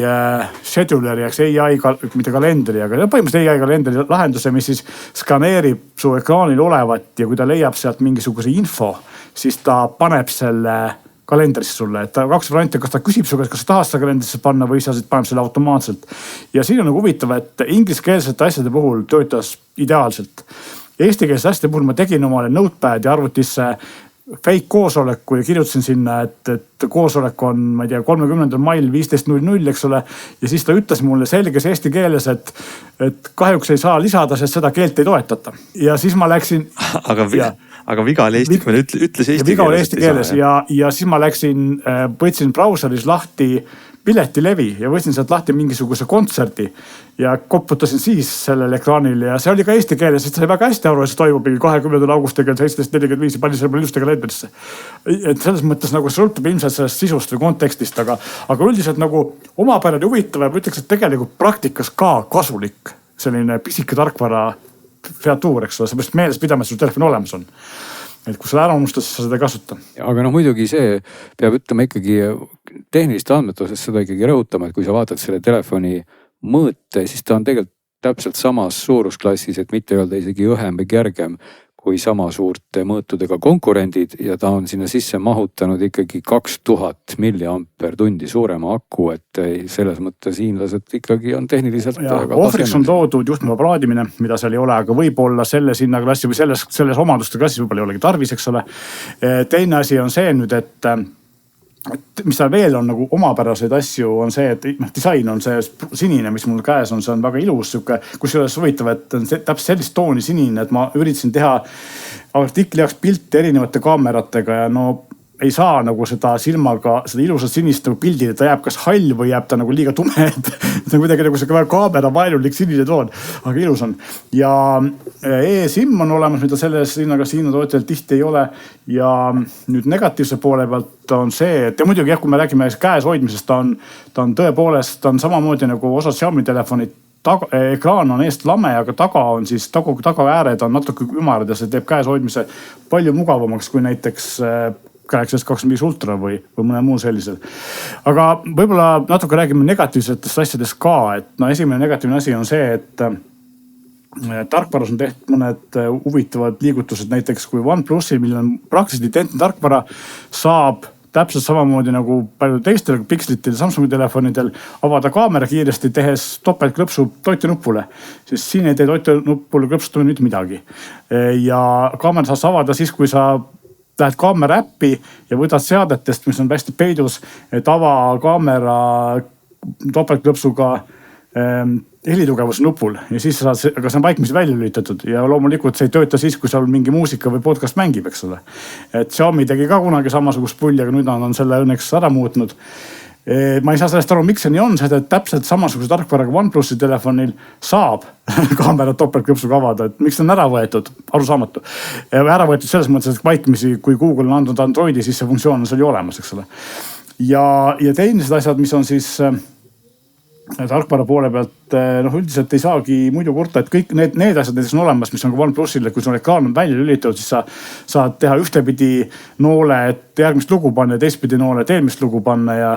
scheduleri, AI, mitte kalendri, aga põhimõtteliselt AI kalendri lahenduse, mis siis skaneerib su ekraanil olevat ja kui ta leiab sealt mingisuguse info, siis ta paneb selle kalendrisse sulle. Et ta 2 varianti, kas ta küsib su käest, kas sa tahad seda kalendrisse panna või sa siis paneb selle automaatselt. Ja siin on nagu huvitav, et ingliskeelsete asjade puhul töötas ideaalselt. Eestikeelsete asjade puhul ma tegin omale Notepad'i arvutisse fake koosoleku ja kirjutasin sinna, et koosolek on, ma ei tea, 30. mail 15.00, eks ole. Ja siis ta ütles mulle selges eesti keeles, et kahjuks ei saa lisada, sest seda keelt ei toetata. Ja siis ma läksin... Aga viga oli eesti keeles, ütles eesti keeles. Viga oli eesti keeles ja siis ma võtsin brauseris lahti piletilevi ja võtsin sealt lahti mingisuguse kontserdi ja koputasin siis sellel ekraanil ja see oli ka eesti keeles, sest sai väga hästi aru, et see toimub 20. augustil kell 17.45 ja pani selle mulle ilusti kalendrisse. Et selles mõttes nagu sõltub ilmselt sellest sisust või kontekstist, aga üldiselt nagu omapärane huvitav ja ma ütleks, et tegelikult praktikas ka kasulik selline pisike tarkvara featuur, eks ole, seepärast meeles pidama, et sul telefon olemas on. Et kui sa ära unustad, siis sa seda kasuta. Aga muidugi see peab ütlema ikkagi tehniliste andmete osas seda ikkagi rõhutama, et kui sa vaatad selle telefoni mõõte, siis ta on tegelikult täpselt samas suurusklassis, et mitte öelda isegi õhem või kergem kui sama suurte mõõtudega konkurendid ja ta on sinna sisse mahutanud ikkagi 2000 milliamper tundi suurema aku, et selles mõttes hiinlased ikkagi on tehniliselt ohvriks on toodud juhtmeva plaadimine, mida seal ei ole, aga võib-olla selles hinnaklassi või selles omaduste klassis võib-olla ei olegi tarvis, eks ole. Teine asi on see nüüd, et mis seal veel on nagu omapäraseid asju, on see, et disain on see sinine, mis mul käes on, see on väga ilus. Kus ei ole huvitav, et on täpselt sellist tooni sinine, et ma üritasin teha artikli jaoks pilti erinevate kaameratega ja no ei saa nagu seda silmaga, seda ilusat sinist nagu pildile, ta jääb kas hall või jääb ta nagu liiga tume, et see on kuidagi nagu see kaamera vaenulik sinine toon, aga ilus on. Ja eSIM on olemas, mida selles hinnaga siin tootjal tihti ei ole. Ja nüüd negatiivse poole pealt on see, et ja muidugi jah, kui me räägime käes hoidmisest, ta on tõepoolest, ta on samamoodi nagu osa Xiaomi telefonid. Ekraan on eest lame, aga taga on siis, taga ääred on natuke ümarad ja see teeb käes hoidmise palju mugavamaks kui näiteks Galaxy S25 Ultra või mõne muu sellisel. Aga võib-olla natuke räägime negatiivsetest asjadest ka, et esimene negatiivne asi on see, et tarkvaras on tehtud mõned huvitavad liigutused, näiteks kui OnePlusil, millel on praktiliselt identne tarkvara, saab täpselt samamoodi nagu palju teistel Pixelitel ja Samsungi telefonidel avada kaamera kiiresti, tehes topeltklõpsu toitunupule. Siis siin ei tee toitunupule klõpsutamine mitte midagi. Ja kaamera saab avada siis, kui sa lähed kaamera äppi ja võtad seadetest, mis on hästi peidus, et ava kaamera topeltklõpsuga helitugevuse nupul ja siis sa saad, aga see on vaikimisi välja lülitatud ja loomulikult see ei tööta siis, kui seal mingi muusika või podcast mängib, eks ole. Et Xiaomi tegi ka kunagi samasugust pulli, aga nüüd on selle õnneks ära muutnud. Ma ei saa sellest aru, miks see nii on, seda täpselt samasuguse tarkvaraga OnePlusi telefonil saab kaamera topeltklõpsuga avada, et miks on ära võetud, arusaamatu. Ära võetud selles mõttes, et vaikimisi, kui Google on andnud Androidi, siis see funktsioon on seal ju olemas, eks ole. Ja teinised asjad, mis on siis tarkvara poole pealt, üldiselt ei saagi muidu kurta, et kõik need asjad on olemas, mis on ka OnePlusile, kui sul ekraan on välja lülitatud, siis sa saad teha ühtepidi noole, et järgmist lugu panna ja teistpidi noole, et eelmist lugu panna ja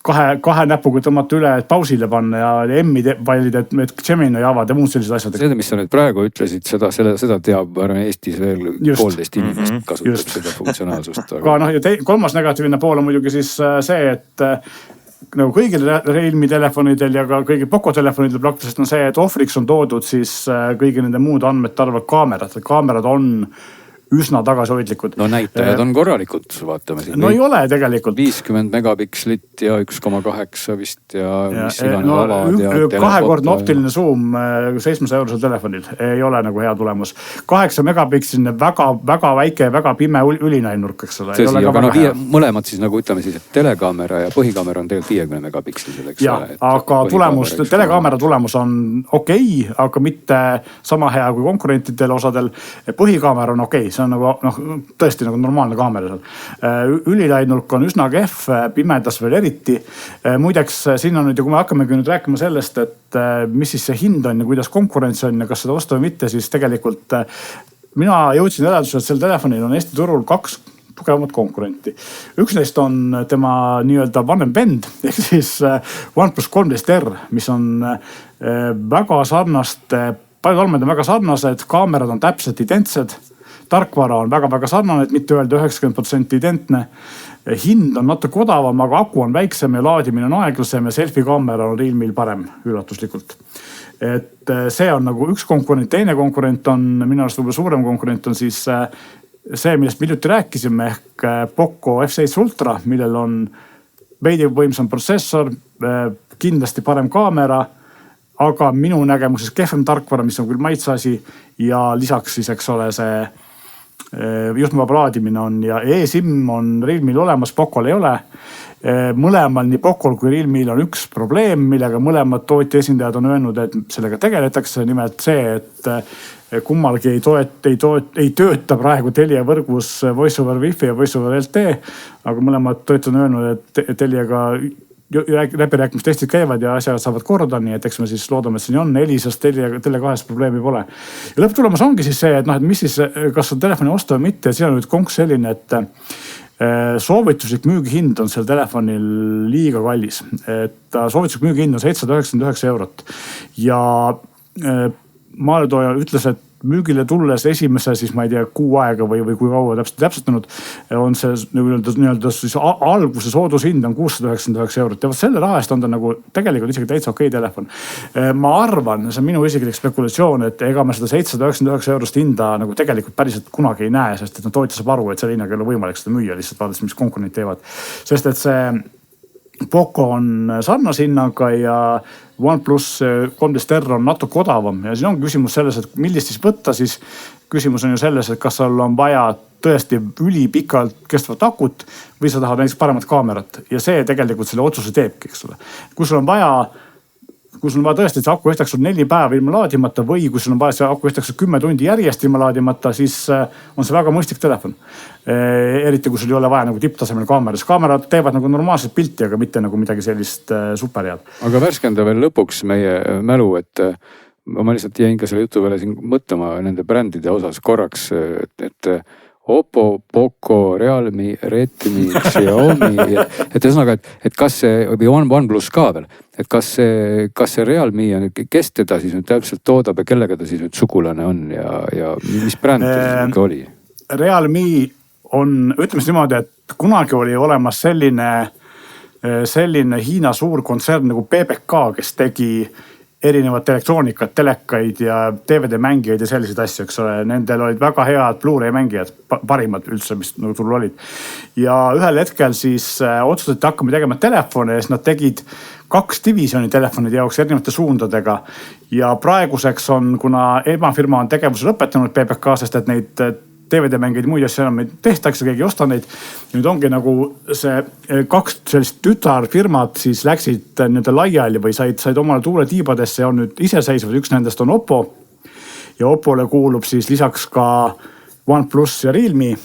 kahe näpuga tõmmata üle, et pausile panna ja M-i valida, et Gemini avad ja muud sellised asjad. Seda, mis sa nüüd praegu ütlesid, seda teab Eestis veel 1,5 inimest kasutab seda funktsionaalsust. Aga noh, ja kolmas negatiivne pool on muidugi siis see, et nagu kõigil Realme telefonidel ja ka kõigil Poco telefonidel praktiliselt on see, et ohvriks on toodud siis kõigi nende muud andmete arvelt kaamerad. Kaamerad on üsna tagasihoidlikud. No näitajad on korralikud, vaatame siin. No ei ole tegelikult. 50 megapikslit ja 1,8 vist ja mis iganes avad ja kahekordne optiline zoom 700 eurosel telefonil ei ole nagu hea tulemus. 8 megapiksline väga väike, väga pime ülinäinurk, eks ole. Tõsi, aga mõlemad siis nagu ütleme siis, et telekaamera ja põhikaamera on tegelikult 50 megapikslisel, eks ole. Aga tulemus, telekaamera tulemus on okei, aga mitte sama hea kui konkurentidel osadel. Põhikaamera on okei. See on nagu tõesti nagu normaalne kaamera seal. Ülilainurk on üsna kehv, pimedas veel eriti. Muideks siin on nüüd, ja kui me hakkamegi nüüd rääkima sellest, et mis siis see hind on ja kuidas konkurents on ja kas seda osta või mitte, siis tegelikult mina jõudsin järeldusele, et sel telefonil on Eesti turul 2 tugevamat konkurenti. Üks neist on tema nii-öelda vanem vend, ehk siis OnePlus 13R, mis on väga sarnaste, paljud andmed on väga sarnased, kaamerad on täpselt identsed. Tarkvara on väga-väga sarnane, et mitte öelda 90% identne. Hind on natuke odavam, aga aku on väiksem ja laadimine on aeglasem ja selfie kaamera on Realme'il parem üllatuslikult. Et see on nagu üks konkurent, teine konkurent on, minu arust võib-olla suurem konkurent on siis see, millest me hiljuti rääkisime ehk Poco F7 Ultra, millel on veidi võimsam protsessor, kindlasti parem kaamera, aga minu nägemuses kehvem tarkvara, mis on küll maitseasi ja lisaks siis, eks ole, see juhtmevaba laadimine on ja eSIM on Realme'il olemas, Pocol ei ole. Mõlemal nii Pocol kui Realme'il on üks probleem, millega mõlemad tootja esindajad on öelnud, et sellega tegeletakse. Nimelt see, et kummalgi ei tööta praegu Telia võrgus Voice over Wi-Fi ja Voice over LTE, aga mõlemad tootjad on öelnud, et Teliaga läbirääkimistestid käivad ja asjad saavad korda, nii et eks me siis loodame, et siin on Elisast Tele2 probleemi pole. Ja lõpptulemus ongi siis see, et mis siis, kas on telefoni osta või mitte, siin on nüüd konks selline, et soovituslik müügihind on sel telefonil liiga kallis. Et soovituslik müügihind on 799 eurot ja maaletooja ütles, et müügile tulles esimese siis ma ei tea kuu aega või kui kaua täpsetanud on see nii-öelda siis alguse soodushind on 699 eurot ja selle raha eest on ta nagu tegelikult isegi täitsa okei telefon. Ma arvan, see on minu isiklik spekulatsioon, et ega me seda 799 eurost hinda nagu tegelikult päriselt kunagi ei näe, sest et tootja saab aru, et selle hinnaga ei ole võimalik seda müüa lihtsalt vaadates, mis konkurent teevad. Sest et see Poco on sarnase hinnaga ja OnePlus 13R on natuke odavam ja siin on küsimus selles, et millist siis võtta, siis küsimus on ju selles, et kas sul on vaja tõesti ülipikalt kestvat akut või sa tahad näiteks paremat kaamerat ja see tegelikult selle otsuse teebki, eks ole. Kui sul on vaja tõesti, et see aku kestaks sul 4 päeva ilma laadimata või kui sul on vaja see aku kestaks 10 tundi järjest ilma laadimata, siis on see väga mõistlik telefon. Eriti kui sul ei ole vaja nagu tipptasemel kaameras. Kaamerad teevad nagu normaalset pilti, aga mitte nagu midagi sellist superhead. Aga värskenda veel lõpuks meie mälu, et ma lihtsalt jäin ka selle jutu peale siin mõtlema nende brändide osas korraks, et Oppo, Poco, Realme, Redmi, Xiaomi, et ühesõnaga, et kas see, või OnePlus ka veel, et kas see Realme on, kes teda siis nüüd täpselt toodab ja kellega ta siis nüüd sugulane on ja mis bränd ta siis oli? Realme on, ütleme siis niimoodi, et kunagi oli olemas selline Hiina suur kontsern nagu PBK, kes tegi erinevat elektroonikat, telekaid ja DVD mängijaid ja selliseid asju, eks ole. Nendel olid väga head Blu-ray mängijad, parimad üldse, mis nagu turul olid. Ja ühel hetkel siis otsustati hakkama tegema telefone ja siis nad tegid 2 divisjoni telefonide jaoks erinevate suundadega. Ja praeguseks on, kuna emafirma on tegevuse lõpetanud PBK, sest et neid DVD-mängeid muid asju enam ei tehtakse, keegi ei osta neid. Nüüd ongi nagu see 2 sellist tütarfirmad siis läksid nii-öelda laiali või said omale tuule tiibadesse ja on nüüd iseseisvad. Üks nendest on Oppo ja Oppole kuulub siis lisaks ka OnePlus ja Realme.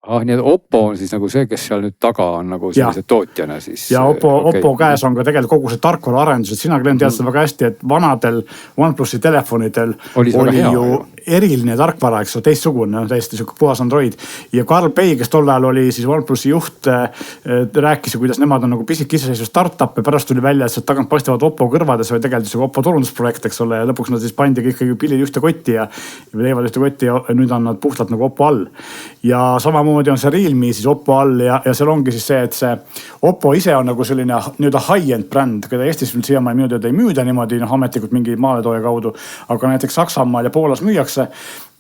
Nii et Oppo on siis nagu see, kes seal nüüd taga on nagu sellise tootjana siis. Ja Oppo käes on ka tegelikult kogu see tarkvara arendus, et sina Glenn tead seda väga hästi, et vanadel OnePlusi telefonidel oli ju eriline tarkvara, eks ole, teistsugune, täiesti siuke puhas Android. Ja Carl Pei, kes tol ajal oli siis OnePlusi juht, rääkis, kuidas nemad on nagu pisik iseseisvu startup ja pärast tuli välja, et sealt tagant paistavad Oppo kõrvades või tegelikult see Oppo turundusprojekt, eks ole. Ja lõpuks nad siis pandigi ikkagi pillid ühte kotti ja leivad ühte kotti ja nüüd on nad puhtalt nagu Oppo all. Ja samamoodi on see Realme siis Oppo all ja seal ongi siis see, et see Oppo ise on nagu selline nii-öelda high-end bränd, keda Eestis siiamaani minu teada ei müüda niimoodi ametlikult mingi maaletooja kaudu, aga näiteks Saksamaal ja Poolas müüakse.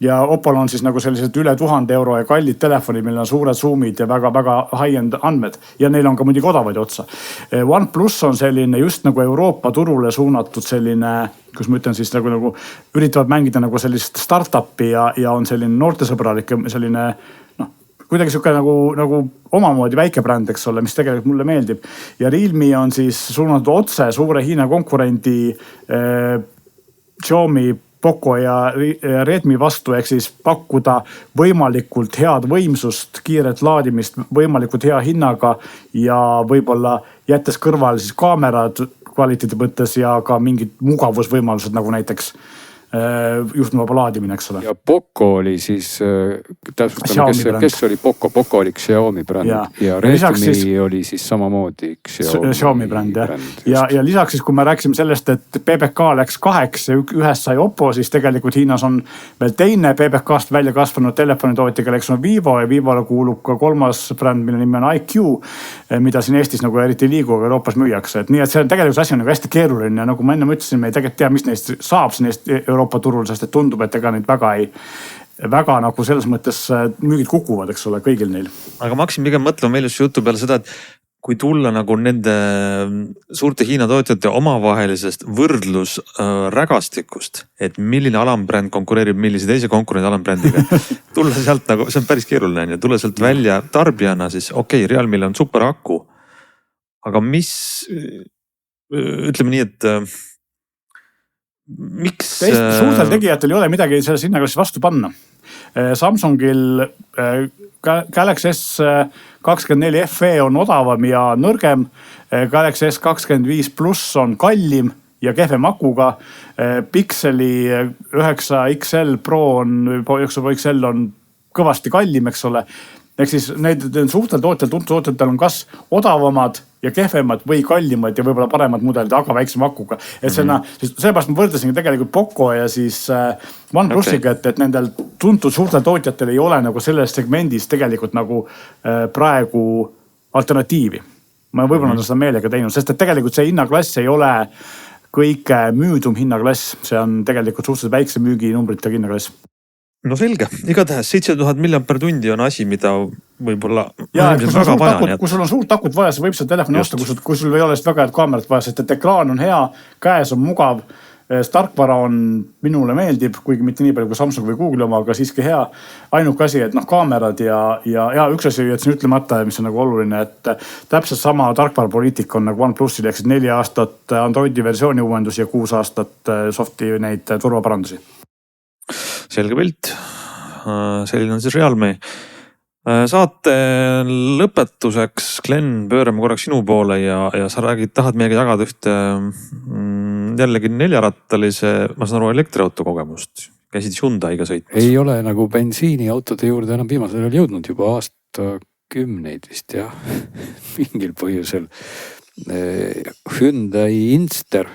Ja Oppol on siis nagu sellised üle 1000 € ja kallid telefoni, millel on suured zoomid ja väga-väga high-end andmed. Ja neil on ka muidugi odavaid otsa. OnePlus on selline just nagu Euroopa turule suunatud selline, kus ma ütlen siis nagu üritavad mängida nagu sellist startupi ja on selline noortesõbralik selline kuidagi siuke nagu omamoodi väike bränd, eks ole, mis tegelikult mulle meeldib. Ja Realme on siis suunatud otse suure Hiina konkurendi Xiaomi, Poco ja Redmi vastu, ehk siis pakkuda võimalikult head võimsust, kiiret laadimist, võimalikult hea hinnaga ja võib-olla jättes kõrval siis kaamerad kvaliteedi mõttes ja ka mingid mugavusvõimalused nagu näiteks juhtmevaba laadimine, eks ole. Ja Poco oli siis, täpsustame, kes oli Poco? Poco oli Xiaomi bränd ja Redmi siis, oli siis samamoodi Xiaomi bränd, jah. Ja lisaks siis, kui me rääkisime sellest, et PPK läks 2 ja ühest sai Oppo, siis tegelikult Hiinas on veel teine PPK-st välja kasvanud telefonitootja, kelleks on Vivo ja Vivole kuulub ka 3. bränd, mille nimi on IQ, mida siin Eestis nagu eriti liigu, aga Euroopas müüakse. Et nii, et see on tegelikult asi on nagu hästi keeruline ja nagu ma enne ütlesin, me ei tegelikult tea, mis neist saab neist Euroopa turul, sest et tundub, et ega neid väga nagu selles mõttes müügid kukuvad, eks ole, kõigil neil. Aga ma hakkasin pigem mõtlema meil just jutu peale seda, et kui tulla nagu nende suurte Hiina tootjate omavahelisest võrdlusrägastikust, et milline alambränd konkureerib millise teise konkurendi alambrändiga. Tulla sealt nagu, see on päris keeruline, tulla sealt välja tarbijana, siis okei, Realme'il on super aku. Aga mis, ütleme nii, et miks? Suurtel tegijatel ei ole midagi selles hinnaklassis vastu panna. Samsungil Galaxy S24 FE on odavam ja nõrgem. Galaxy S25 Plus on kallim ja kehvem akuga. Pixeli 9 XL Pro on, 9 XL on kõvasti kallim, eks ole. Ehk siis need suhtel tootjatel on kas odavamad ja kehvemad või kallimad ja võib-olla paremad mudelid, aga väiksema akuga. Et sellepärast ma võrdlesin tegelikult Poco ja siis OnePlusiga, et nendel tuntud suurtel tootjatel ei ole nagu selles segmendis tegelikult nagu praegu alternatiivi. Ma võib-olla seda meelega teinud, sest et tegelikult see hinnaklass ei ole kõige müüdum hinnaklass. See on tegelikult suhteliselt väikse müüginumbritega hinnaklass. No selge, igatahes 7000 mAh on asi, mida võib-olla ja, kui sul on suurt akut vaja, sa võib seda telefoni osta, kui sul ei ole väga head kaamerat vaja, sest et ekraan on hea, käes on mugav, tarkvara on, minule meeldib, kuigi mitte nii palju kui Samsung või Google oma, aga siiski hea. Ainuke asi, et kaamerad ja üks asi jätsin ütlemata, mis on nagu oluline, et täpselt sama tarkvarapoliitika on nagu OnePlusil, ehk 4 aastat Androidi versiooni uuendusi ja 6 aastat softi neid turvaparandusi. Selge pilt. Selline on siis Realme. Saate lõpetuseks, Glen, pöörame korraks sinu poole ja sa tahad meiega jagada ühte jällegi 4-rattalise, ma saan aru, elektriauto kogemust. Käisid Hyundai'ga sõitmas? Ei ole nagu bensiiniautode juurde enam viimasel ajal jõudnud juba aastakümneid vist jah. Mingil põhjusel. Hyundai Inster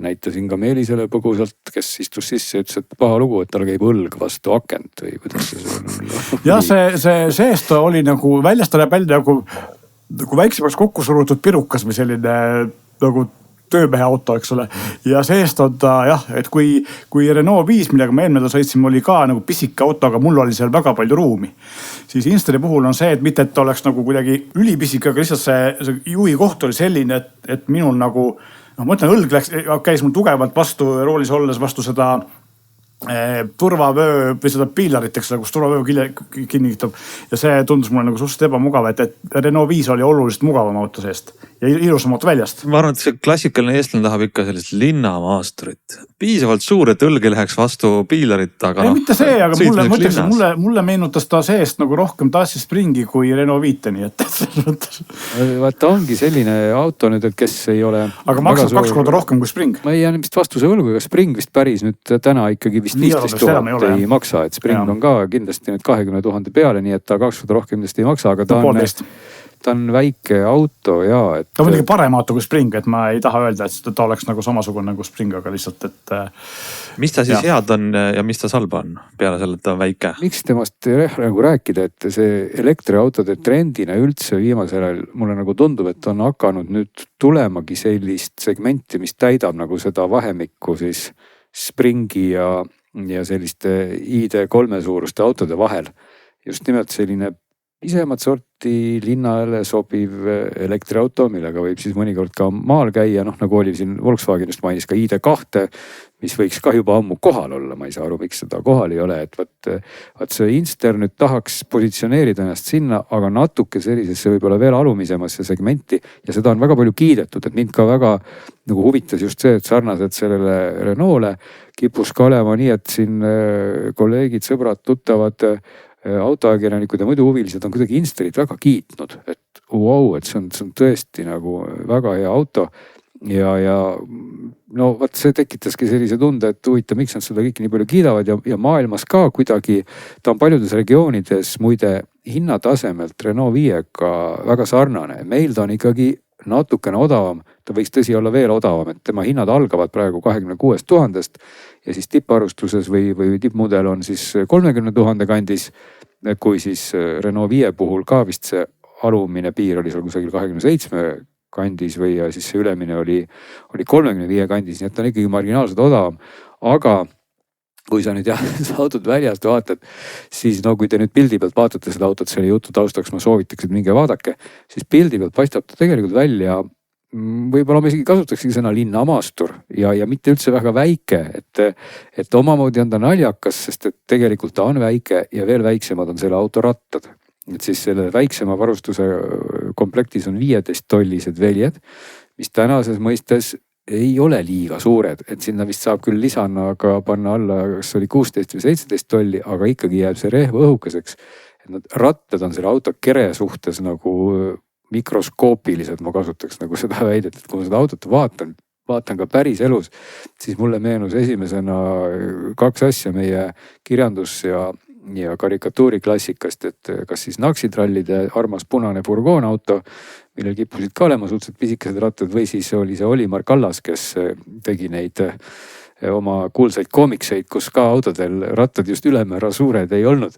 näitasin ka Meelisele põgusalt, kes istus sisse ja ütles, et paha lugu, et tal käib õlg vastu akent või kuidas see on. Ja see seest oli nagu väljast läheb välja nagu väiksemaks kokku surutud pirukas või selline nagu töömehe auto, eks ole. Ja seest on ta jah, et kui Renault 5, millega me eelmine sõitsime, oli ka nagu pisike auto, aga mul oli seal väga palju ruumi. Siis Instari puhul on see, et mitte, et oleks nagu kuidagi ülipisik, aga lihtsalt see juhi koht oli selline, et minul nagu ma ütlen, õlg käis mul tugevalt vastu roolis olles vastu seda turvavöö või seda piilarit, eks ole, kus turvavöö kinnitab. Ja see tundus mulle nagu suhteliselt ebamugav, et Renault 5 oli oluliselt mugavam auto seest. ja ilusam auto väljast. Ma arvan, et see klassikaline eestlane tahab ikka sellist linnamaasturit. Piisavalt suur, et õlg ei läheks vastu piilarit, aga ei, mitte see, aga mulle meenutas ta seest nagu rohkem Dacia Springi kui Renault 5, nii et selles mõttes. Vaata ongi selline auto nüüd, et kes ei ole. Aga maksab 2 korda rohkem kui Spring. Ma ei jää vist vastuse võlgu, ega Spring vist päris nüüd täna ikkagi vist 15 000 ei maksa, et Spring on ka kindlasti nüüd 20 000 peale, nii et ta 2 korda rohkem kindlasti ei maksa, aga ta on väike auto ja et. Ta on muidugi parem auto kui Spring, et ma ei taha öelda, et ta oleks nagu samasugune nagu Spring, aga lihtsalt, et. Mis ta siis head on ja mis ta salba on peale selle, et ta on väike? Miks temast nagu rääkida, et see elektriautode trendina üldse viimasel ajal mulle nagu tundub, et on hakanud nüüd tulemagi sellist segmenti, mis täidab nagu seda vahemikku siis Springi ja selliste ID3 suuruste autode vahel. Just nimelt selline isemat sorti linnale sobiv elektriauto, millega võib siis mõnikord ka maal käia, noh nagu oli siin Volkswagen just mainis ka ID2, mis võiks ka juba ammu kohal olla, ma ei saa aru, miks seda kohal ei ole, et vaat see Inster nüüd tahaks positsioneerida ennast sinna, aga natuke sellisesse võib-olla veel alumisemasse segmenti ja seda on väga palju kiidetud, et mind ka väga nagu huvitas just see, et sarnaselt sellele Renault'le kipus ka olema nii, et siin kolleegid, sõbrad, tuttavad autoajakirjanikud ja muidu huvilised on kuidagi Insterit väga kiitnud, et wow, et see on tõesti nagu väga hea auto ja no vaat see tekitaski sellise tunde, et huvitav, miks nad seda kõike nii palju kiidavad ja maailmas ka kuidagi ta on paljudes regioonides muide hinnatasemelt Renault 5-ga väga sarnane. Meil ta on ikkagi natukene odavam, ta võiks tõsi olla veel odavam, et tema hinnad algavad praegu 26 000 ja siis tipparustuses või tippmudel on siis 30 000 kandis, kui siis Renault 5 puhul ka vist see alumine piir oli seal kusagil 27 kandis või ja siis see ülemine oli 35 kandis, nii et ta on ikkagi marginaalselt odavam, aga kui sa nüüd seda autot väljast vaatad, siis no kui te nüüd pildi pealt vaatate seda autot, selle jutu taustaks ma soovitaks, et minge vaadake, siis pildi pealt paistab ta tegelikult välja, võib-olla ma isegi kasutaksegi sõna linnamaastur ja mitte üldse väga väike, et omamoodi on ta naljakas, sest et tegelikult ta on väike ja veel väiksemad on selle auto rattad. Et siis selle väiksema varustuse komplektis on 15 tollised väljed, mis tänases mõistes ei ole liiga suured, et sinna vist saab küll lisana aga panna alla, kas oli 16 või 17 tolli, aga ikkagi jääb see rehv õhukeseks. Et need rattad on selle auto kere suhtes nagu mikroskoopilised, ma kasutaks nagu seda väidet, et kui ma seda autot vaatan ka päris elus, siis mulle meenus esimesena 2 asja meie kirjandus- ja karikatuuriklassikast, et kas siis Naksitrallide armas punane furgoonauto, millel kippusid ka olema suhteliselt pisikesed rattad või siis oli see Olimar Kallas, kes tegi neid oma kuulsaid koomikseid, kus ka autodel rattad just ülemäära suured ei olnud.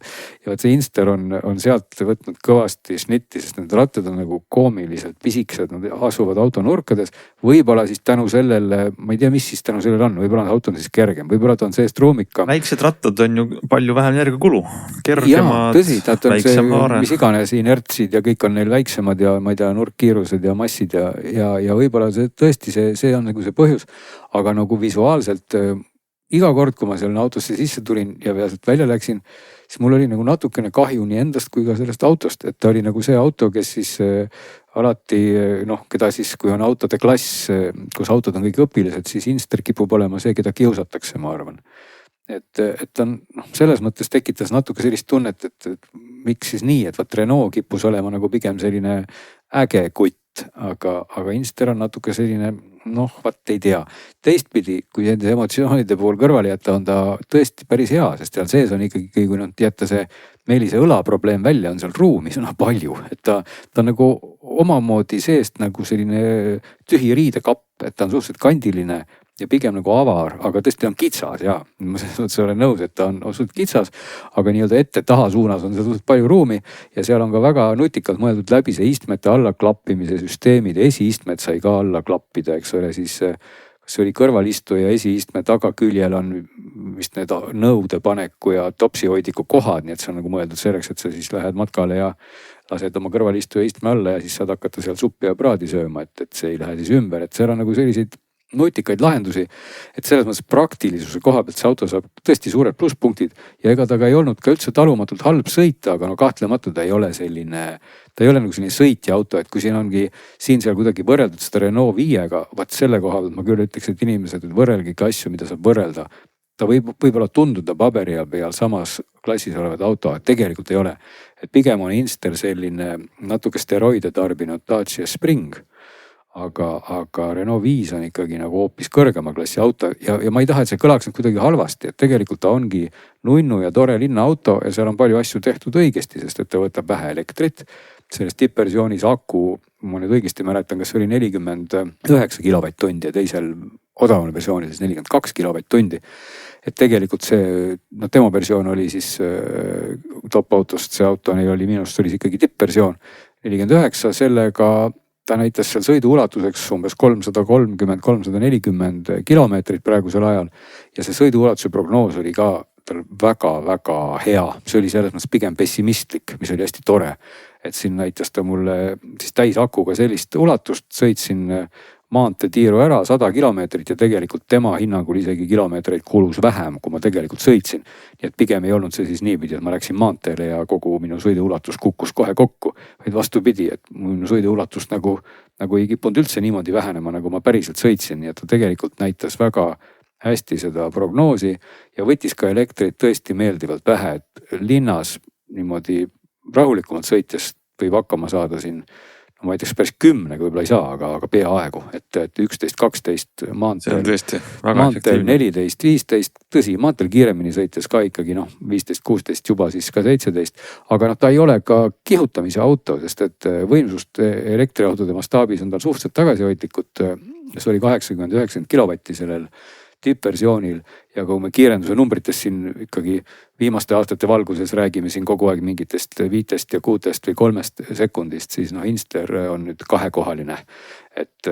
Ja vaat see Inster on sealt võtnud kõvasti šnitti, sest need rattad on nagu koomiliselt pisikesed, nad asuvad auto nurkades. Võib-olla siis tänu sellele, ma ei tea, mis siis tänu sellele on, võib-olla auto on siis kergem, võib-olla ta on seest ruumika. Väiksed rattad on ju palju vähem energiakulu. Kergemad, tõsi, väiksem vaare. Mis iganes inertsid ja kõik on neil väiksemad ja ma ei tea, nurkkiirused ja massid ja võib-olla see tõesti see on nagu see põhjus. Aga nagu visuaalselt iga kord, kui ma selle autosse sisse tulin ja sealt välja läksin, siis mul oli nagu natukene kahju nii endast kui ka sellest autost, et ta oli nagu see auto, kes siis alati keda siis, kui on autode klass, kus autod on kõik õpilased, siis Inster kipub olema see, keda kiusatakse, ma arvan. Et on selles mõttes tekitas natuke sellist tunnet, et miks siis nii, et vaat Renault kippus olema nagu pigem selline äge kutt, aga Inster on natuke selline, vaat ei tea. Teistpidi, kui nende emotsioonide pool kõrvale jätta, on ta tõesti päris hea, sest seal sees on ikkagi, kui jätta see Meelise õla probleem välja, on seal ruumi sõna palju, et ta on nagu omamoodi seest nagu selline tühi riidekapp, et ta on suhteliselt kandiline ja pigem nagu avar, aga tõesti on kitsas ja ma selles mõttes olen nõus, et ta on suhteliselt kitsas, aga nii-öelda ette-taha suunas on seal suhteliselt palju ruumi ja seal on ka väga nutikalt mõeldud läbi see istmete alla klappimise süsteemid, esiistmed sai ka alla klappida, eks ole, siis kas oli kõrvalistuja esiistme tagaküljel on vist need nõudepaneku ja topsihoidiku kohad, nii et see on nagu mõeldud selleks, et sa siis lähed matkale ja lased oma kõrvalistuja istme alla ja siis saad hakata seal suppi ja praadi sööma, et see ei lähe siis ümber, et seal on nagu selliseid nutikaid lahendusi. Et selles mõttes praktilisuse koha pealt see auto saab tõesti suured plusspunktid ja ega ta ka ei olnud ka üldse talumatult halb sõita, aga no kahtlemata ta ei ole nagu selline sõitja auto, et kui siin ongi seal kuidagi võrreldud seda Renault 5-ga, vaat selle koha pealt ma küll ütleks, et inimesed võrrelge ikka asju, mida saab võrrelda. Ta võib-olla tunduda paberi peal samas klassis olevat auto, et tegelikult ei ole. Et pigem on Inster selline natuke steroide tarbinud Dacia Spring. Aga Renault 5 on ikkagi nagu hoopis kõrgema klassi auto ja ma ei taha, et see kõlaks nüüd kuidagi halvasti, et tegelikult ta ongi nunnu ja tore linnaauto ja seal on palju asju tehtud õigesti, sest et ta võtab vähe elektrit. Selles tippversioonis aku, ma nüüd õigesti mäletan, kas oli 49 kilovatt-tundi ja teisel odaval versioonil 42 kilovatt-tundi. Et tegelikult see, demoversioon oli siis top autost, see auto oli minust oli ikkagi tippversioon 49, sellega ta näitas seal sõidu ulatuseks umbes 330-340 kilomeetrit praegusel ajal ja see sõidu ulatuse prognoos oli ka tal väga-väga hea. See oli selles mõttes pigem pessimistlik, mis oli hästi tore. Et siin näitas ta mulle siis täisakuga sellist ulatust, sõitsin maanteetiiru ära 100 kilomeetrit ja tegelikult tema hinnangul isegi kilomeetreid kulus vähem, kui ma tegelikult sõitsin. Nii et pigem ei olnud see siis niipidi, et ma läksin maanteele ja kogu minu sõidu ulatus kukkus kohe kokku, vaid vastupidi, et minu sõidu ulatus nagu ei kippunud üldse niimoodi vähenema, nagu ma päriselt sõitsin. Nii et ta tegelikult näitas väga hästi seda prognoosi ja võttis ka elektrit tõesti meeldivalt vähe, et linnas niimoodi rahulikumalt sõitjast võib hakkama saada siin. Ma ei teaks päris 10, võib-olla ei saa, aga peaaegu, et 11-12 maanteel 14-15, tõsi, maanteel kiiremini sõites ka ikkagi 15-16 juba siis ka 17, aga ta ei ole ka kihutamise auto, sest et võimsust elektriautode mastaabis on tal suhteliselt tagasihoidlikud, see oli 80-90 kilovatti sellel tippversioonil ja kui me kiirenduse numbrites siin ikkagi viimaste aastate valguses räägime siin kogu aeg mingitest 5 ja 6 või 3 sekundist, siis Inster on nüüd kahekohaline. Et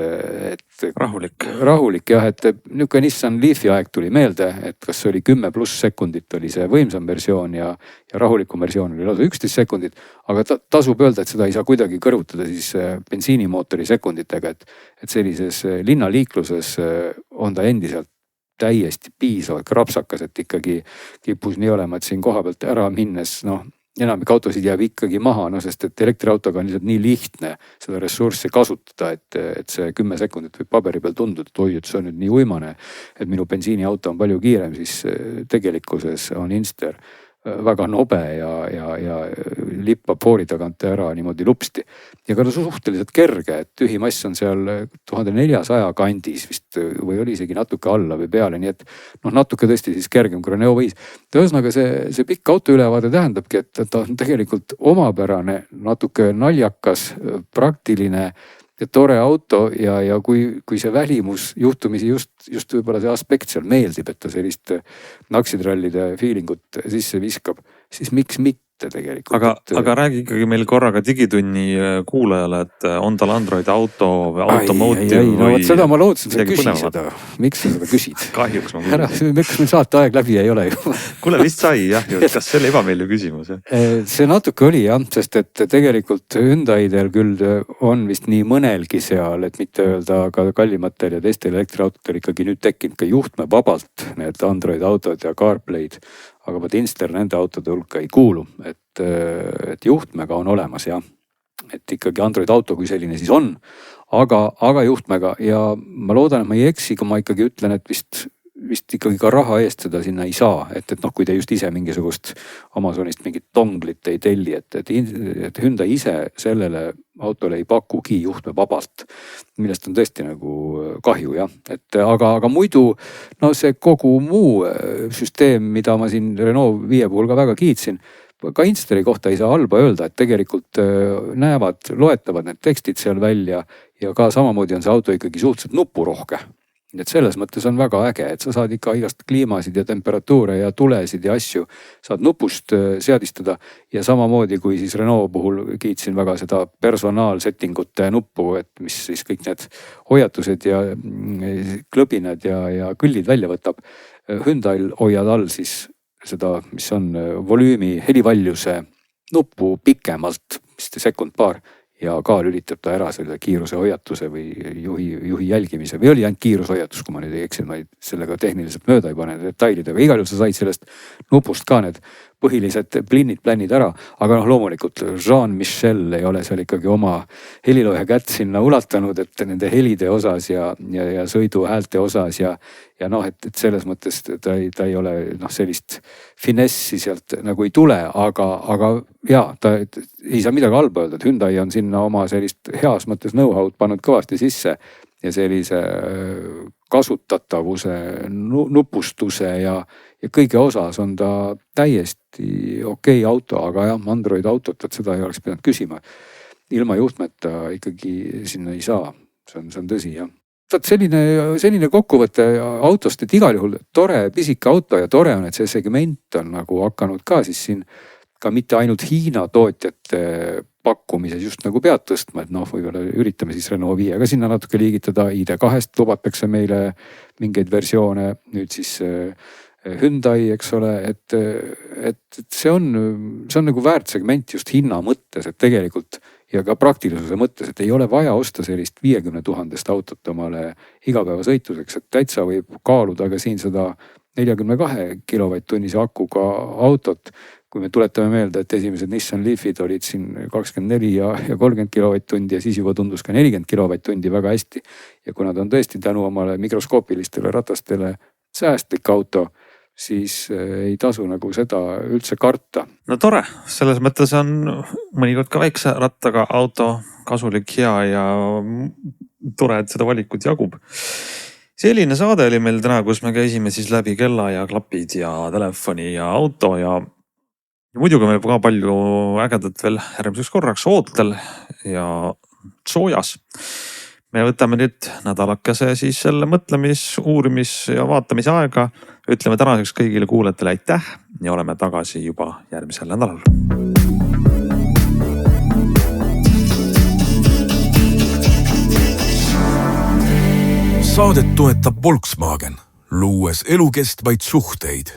rahulik jah, et niisugune Nissan Leafi aeg tuli meelde, et kas see oli 10+ sekundit oli see võimsam versioon ja rahulikum versioon oli lausa 11 sekundit, aga tasub öelda, et seda ei saa kuidagi kõrvutada siis bensiinimootori sekunditega, et sellises linnaliikluses on ta endiselt täiesti piisavalt krapsakas, et ikkagi kipus nii olema, et siin koha pealt ära minnes, enamik autosid jääb ikkagi maha, sest et elektriautoga on lihtsalt nii lihtne seda ressurssi kasutada, et see 10 sekundit võib paberi peal tunduda, et oi, et see on nüüd nii uimane, et minu bensiiniauto on palju kiirem, siis tegelikkuses on Inster väga nobe ja lippab foori tagant ära niimoodi lupsti. Ja ka suhteliselt kerge, et tühimass on seal 1400 kandis vist või oli isegi natuke alla või peale, nii et natuke tõesti siis kergem kui Renault 5. Ühesõnaga see pikk auto ülevaade tähendabki, et ta on tegelikult omapärane, natuke naljakas, praktiline ja tore auto ja kui see välimus juhtumisi just võib-olla see aspekt seal meeldib, et ta sellist naksitrallide feelingut sisse viskab, siis miks mitte tegelikult. Aga räägi ikkagi meil korraga Digitunni kuulajale, et on tal Android auto või automotive või... Seda ma lootsin, sa küsi seda. Miks sa seda küsid? Kahjuks ma küsin. Miks meil saate aeg läbi ei ole ju? Kuule, vist sai jah, kas see oli ebameeldiv küsimus? See natuke oli jah, sest et tegelikult Hyundaidel küll on vist nii mõnelgi seal, et mitte öelda ka kallimatel ja teistel elektriautotel ikkagi nüüd tekkinud ka juhtme vabalt need Android autod ja CarPlay'd. Aga vaat Inster nende autode hulka ei kuulu, et juhtmega on olemas jah. Et ikkagi Android auto kui selline siis on, aga juhtmega ja ma loodan, et ma ei eksi, kui ma ikkagi ütlen, et vist ikkagi ka raha eest seda sinna ei saa, et kui te just ise mingisugust Amazonist mingit donglit ei telli, et Hyundai ise sellele autole ei pakugi juhtme vabalt, millest on tõesti nagu kahju jah, et aga muidu see kogu muu süsteem, mida ma siin Renault 5 puhul ka väga kiitsin, ka Insteri kohta ei saa halba öelda, et tegelikult loetavad need tekstid seal välja ja ka samamoodi on see auto ikkagi suhteliselt nupurohke. Et selles mõttes on väga äge, et sa saad ikka igast kliimasid ja temperatuure ja tulesid ja asju saad nupust seadistada ja samamoodi kui siis Renault puhul kiitsin väga seda personaalsettingute nuppu, et mis siis kõik need hoiatused ja klõbinad ja küllid välja võtab. Hyundail hoiad all siis seda, mis on volüümi helivaljuse nuppu pikemalt, vist sekund paar ja ka lülitab ta ära selle kiiruse hoiatuse või juhi jälgimise või oli ainult kiirushoiatus, kui ma nüüd ei eksi, ma sellega tehniliselt mööda ei pane detailidega, igal juhul sa said sellest nupust ka need põhilised plännid ära, aga loomulikult Jean-Michel ei ole seal ikkagi oma helilooja kätt sinna ulatanud, et nende helide osas ja sõiduhäälte osas ja et selles mõttes ta ei ole sellist finessi sealt nagu ei tule, aga ta ei saa midagi halba öelda, et Hyundai on sinna oma sellist heas mõttes know-how'd pannud kõvasti sisse ja sellise kasutatavuse, nupustuse ja kõige osas on ta täiesti okei auto, aga jah, Android autot, et seda ei oleks pidanud küsima. Ilma juhtmeta ikkagi sinna ei saa, see on tõsi, jah. Selline kokkuvõte autost, et igal juhul tore pisike auto ja tore on, et see segment on nagu hakanud ka siis siin ka mitte ainult Hiina tootjate pakkumises just nagu pead tõstma, et võib-olla üritame siis Renault 5 ka sinna natuke liigitada, ID2-st lubatakse meile mingeid versioone, nüüd siis Hyundai, eks ole, et see on nagu väärt segment just hinna mõttes, et tegelikult ja ka praktilisuse mõttes, et ei ole vaja osta sellist 50 000 autot omale igapäevasõituseks, et täitsa võib kaaluda ka siin seda 42 kilovatt-tunnise akuga autot. Kui me tuletame meelde, et esimesed Nissan Leafid olid siin 24 ja 30 kilovatt-tundi ja siis juba tundus ka 40 kilovatt-tundi väga hästi. Ja kuna ta on tõesti tänu omale mikroskoopilistele ratastele säästlik auto, siis ei tasu nagu seda üldse karta. No tore, selles mõttes on mõnikord ka väikse rattaga auto kasulik hea ja tore, et seda valikut jagub. Selline saade oli meil täna, kus me käisime siis läbi kella ja klapid ja telefoni ja auto ja muidugi meil ka palju ägedat veel järgmiseks korraks ootel ja soojas. Me võtame nüüd nädalakese siis selle mõtlemis-, uurimis- ja vaatamise aega. Ütleme tänaseks kõigile kuulajatele aitäh ja oleme tagasi juba järgmisel nädalal. Saadet toetab Volkswagen, luues elukestvaid suhteid.